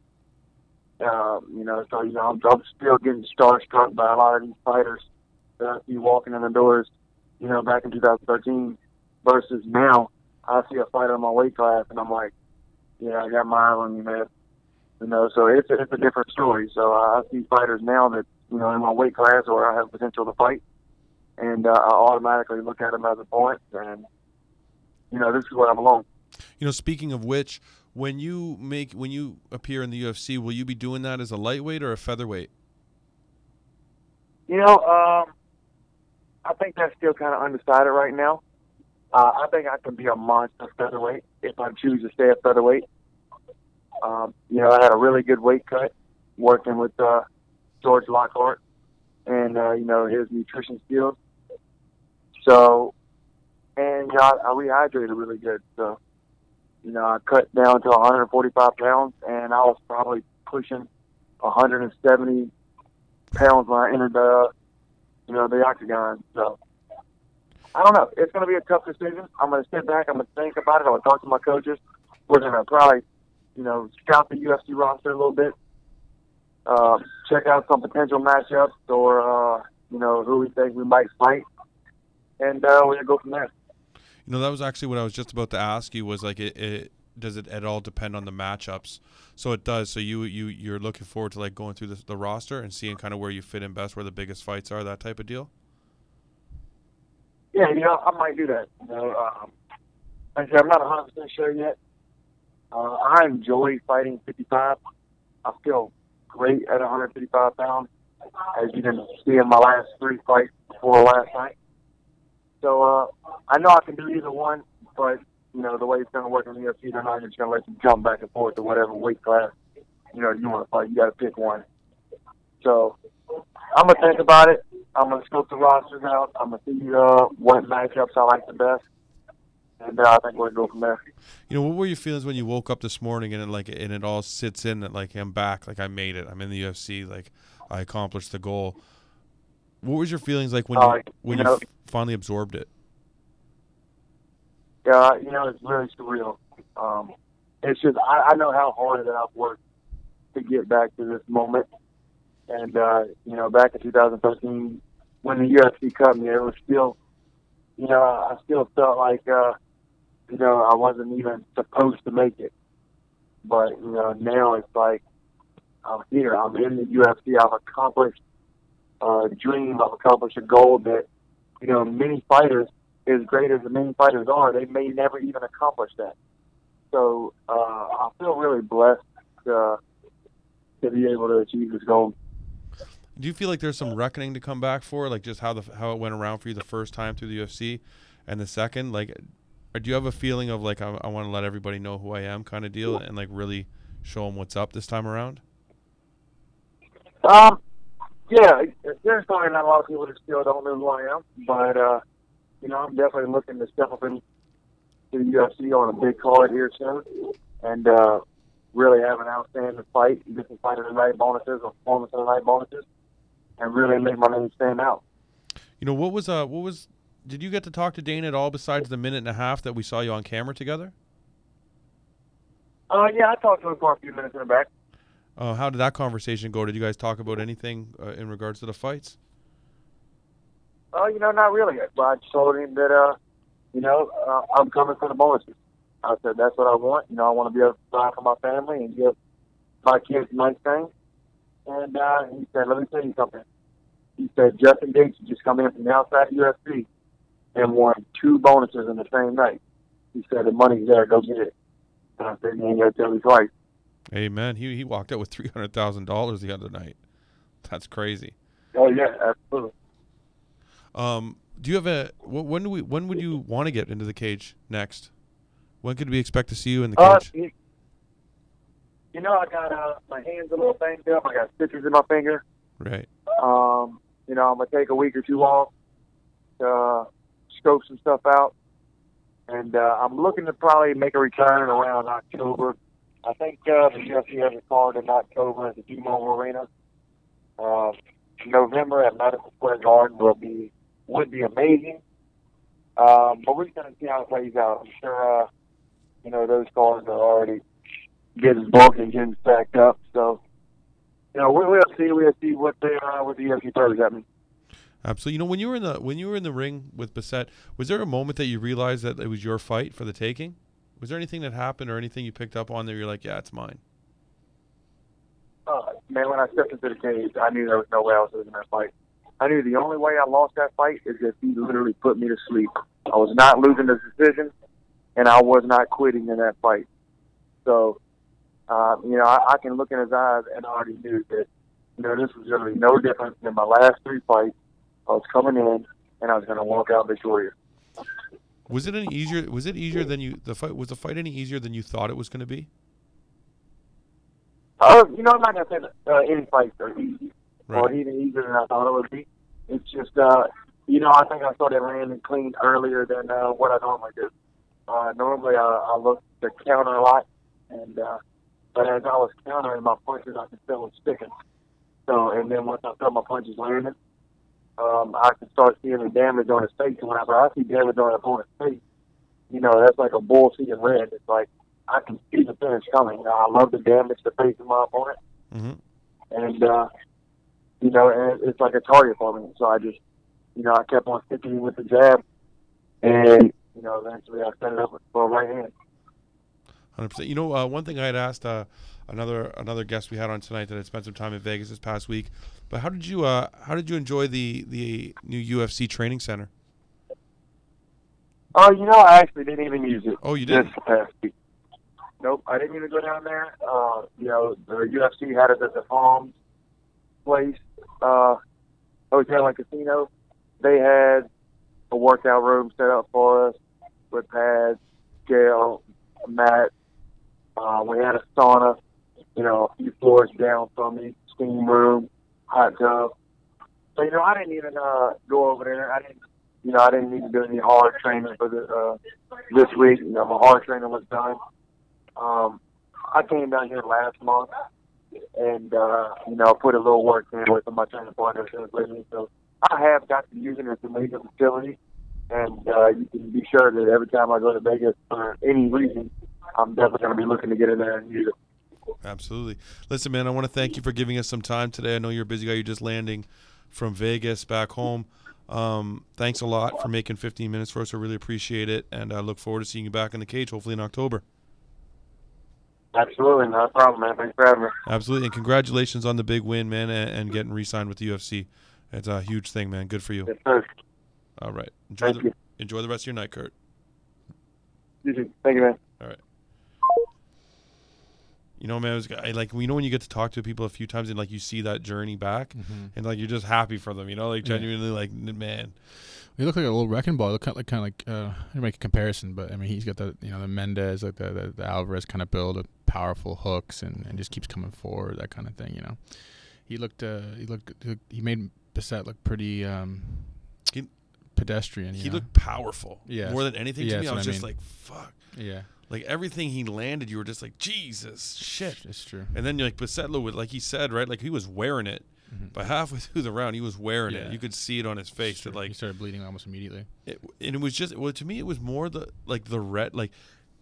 I'm still getting starstruck by a lot of these fighters that I see walking in the doors, back in 2013 versus now. I see a fighter in my weight class, and I'm like, yeah, I got my eye on you, man. So it's a different story. So I see fighters now that, in my weight class or I have potential to fight, and I automatically look at them as opponents, and, this is where I belong. Speaking of which, when you appear in the UFC, will you be doing that as a lightweight or a featherweight? I think that's still kind of undecided right now. I think I can be a monster featherweight if I choose to stay at featherweight. I had a really good weight cut working with George Lockhart and, his nutrition skills. So, and, I rehydrated really good. So, I cut down to 145 pounds, and I was probably pushing 170 pounds when I entered the octagon. So, I don't know. It's going to be a tough decision. I'm going to sit back. I'm going to think about it. I'm going to talk to my coaches. We're going to probably, scout the UFC roster a little bit, check out some potential matchups or, who we think we might fight, and we're going to go from there. That was actually what I was just about to ask you was, like, does it at all depend on the matchups? So it does. So you're looking forward to, like, going through the roster and seeing kind of where you fit in best, where the biggest fights are, that type of deal? Yeah, I might do that. Like I said, I'm not 100% sure yet. I enjoy fighting 55. I feel great at 155 pounds, as you can see in my last 3 fights before last night. So I know I can do either one, but, the way it's going to work in the UFC, they're not just going to let you jump back and forth to whatever weight class, you want to fight. You got to pick one. So I'm going to think about it. I'm going to scope the rosters out. I'm going to see what matchups I like the best. And I think we'll go from there. What were your feelings when you woke up this morning and it all sits in that, like, I'm back, like, I made it, I'm in the UFC, like, I accomplished the goal? What was your feelings like when you finally absorbed it? Yeah, it's really surreal. It's just I know how hard that I've worked to get back to this moment. And back in 2013, when the UFC cut me, it was still, I still felt like I wasn't even supposed to make it. But, now it's like I'm here. I'm in the UFC. I've accomplished a dream. I've accomplished a goal that, many fighters, as great as the many fighters are, they may never even accomplish that. So I feel really blessed to be able to achieve this goal. Do you feel like there's some reckoning to come back for, like just how it went around for you the first time through the UFC, and the second, like, or do you have a feeling of like I want to let everybody know who I am kind of deal, and like really show them what's up this time around? Yeah, there's probably not a lot of people that still don't know who I am, but I'm definitely looking to step up into the UFC on a big card here soon, and really have an outstanding fight, get some fight of the night bonuses or performance of the night bonuses, and really make my name stand out. What was did you get to talk to Dana at all besides the minute and a half that we saw you on camera together? Yeah, I talked to him for a few minutes in the back. How did that conversation go? Did you guys talk about anything in regards to the fights? Not really. But I just told him that, I'm coming for the bonuses. I said, that's what I want. I want to be able to provide for my family and give my kids nice things. And he said, let me tell you something. He said, Justin Gates just come in from the outside UFC and won 2 bonuses in the same night. He said, the money's there, go get it. And I said, you ain't got to tell me twice. Amen. He walked out with $300,000 the other night. That's crazy. Oh, yeah, absolutely. Do you have when would you want to get into the cage next? When could we expect to see you in the cage? I got my hands a little banged up. I got stitches in my finger. Right. I'm going to take a week or 2 off to scope some stuff out. And I'm looking to probably make a return around October. I think the UFC has a card in October at the T-Mobile Arena. November at Madison Square Garden would be amazing. But we're just going to see how it plays out. I'm sure, those cards are already getting booked and getting stacked up. So, we'll see what the UFC throws at me. Absolutely. You know, when you were in the ring with Bissett, was there a moment that you realized that it was your fight for the taking? Was there anything that happened or anything you picked up on that you're like, yeah, it's mine? Man, when I stepped into the cage, I knew there was no way I was losing that fight. I knew the only way I lost that fight is if he literally put me to sleep. I was not losing the decision, and I was not quitting in that fight. So, I can look in his eyes and I already knew that, this was going to be no different than my last 3 fights. I was coming in, and I was going to walk out victorious. Was it any easier? Was it easier than was the fight any easier than you thought it was going to be? I'm not going to say that any fights are easy, right, or even easier than I thought it would be. It's just, I think I started landing clean earlier than what I normally do. Normally, I look to counter a lot, but as I was countering my punches, I could feel them sticking. So, and then once I felt my punches landing, I can start seeing the damage on his face. And whenever I see damage on an opponent's face, that's like a bull seeing red. It's like I can see the finish coming. I love the damage to face of my opponent. Mm-hmm. And, and it's like a target for me. So I just, I kept on sticking with the jab. And, eventually I set it up for a right hand. 100%. One thing I had asked another guest we had on tonight that had spent some time in Vegas this past week, but how did you enjoy the new UFC training center? I actually didn't even use it. Oh, you didn't? This past week. Nope, I didn't even go down there. The UFC had it at the Palms place, hotel and casino. They had a workout room set up for us with pads, scale, mat. We had a sauna, a few floors down from me, steam room, hot tub. So, I didn't even go over there. I didn't need to do any hard training for this week. My hard training was done. I came down here last month and, put a little work in with my training partners with me. So I have got to use it as a major facility. And you can be sure that every time I go to Vegas for any reason, I'm definitely going to be looking to get in there and use it. Absolutely. Listen, man, I want to thank you for giving us some time today. I know you're a busy guy. You're just landing from Vegas back home. Thanks a lot for making 15 minutes for us. I really appreciate it. And I look forward to seeing you back in the cage, hopefully in October. Absolutely. No problem, man. Thanks for having me. Absolutely. And congratulations on the big win, man, and getting re-signed with the UFC. It's a huge thing, man. Good for you. Yes, sir. All right. Enjoy the rest of your night, Kurt. You too. Thank you, man. All right. Man, when you get to talk to people a few times and you see that journey back, and you're just happy for them, genuinely, man. He looked like a little wrecking ball. Look kind of like I didn't make a comparison, but I mean he's got the the Mendez, like the Alvarez kind of build, powerful hooks, and just keeps coming forward, that kind of thing. He made Bissett look pretty pedestrian. He looked powerful. Yeah, more than anything to me. I was just like, fuck. Yeah. Like everything he landed, you were just like, Jesus, shit. It's true. And then Bissett, like he said, right? Like he was wearing it. But halfway through the round, he was wearing it. You could see it on his face. That he started bleeding almost immediately. It was just, to me, it was more the red.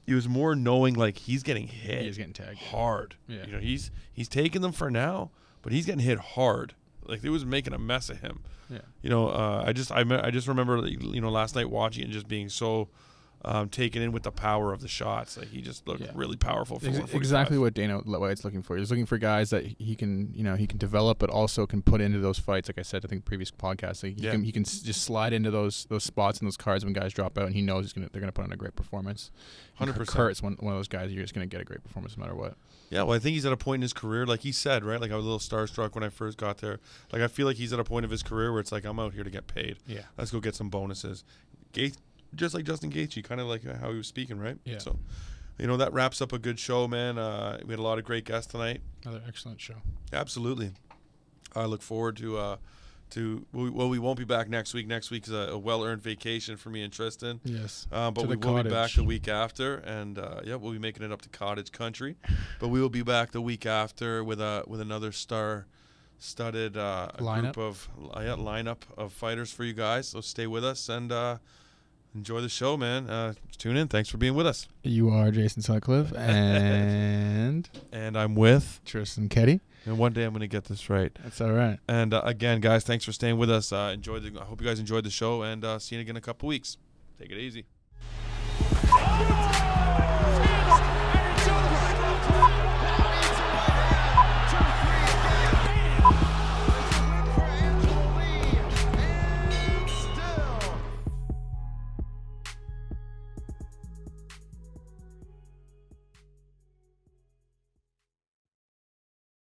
It was more knowing he's getting hit. He's getting tagged hard. Yeah. He's taking them for now, but he's getting hit hard. It was making a mess of him. Yeah. I just remember last night watching it and just being so taken in with the power of the shots. He just looked really powerful. For exactly what Dana White's looking for. He's looking for guys that he can develop, but also can put into those fights. Like I said, I think the previous podcast, he can just slide into those spots and those cards when guys drop out, and he knows they're gonna put on a great performance. 100%. Kurt's one of those guys. You're just gonna get a great performance no matter what. Yeah, well, I think he's at a point in his career, like he said, right? I was a little starstruck when I first got there. I feel like he's at a point of his career where it's I'm out here to get paid. Yeah. Let's go get some bonuses. Just like Justin Gaethje, kind of like how he was speaking, right? Yeah. So, that wraps up a good show, man. We had a lot of great guests tonight. Another excellent show. Absolutely. I look forward we won't be back next week. Next week is a well-earned vacation for me and Tristan. Yes. But we will be back the week after, and we'll be making it up to cottage country. But we will be back the week after with another star-studded lineup of fighters for you guys. So stay with us and enjoy the show, man. Tune in. Thanks for being with us. You are Jason Sutcliffe, and I'm with Tristan Keddy. And one day I'm going to get this right. That's all right. And again, guys, thanks for staying with us. I hope you guys enjoyed the show, and see you again in a couple weeks. Take it easy.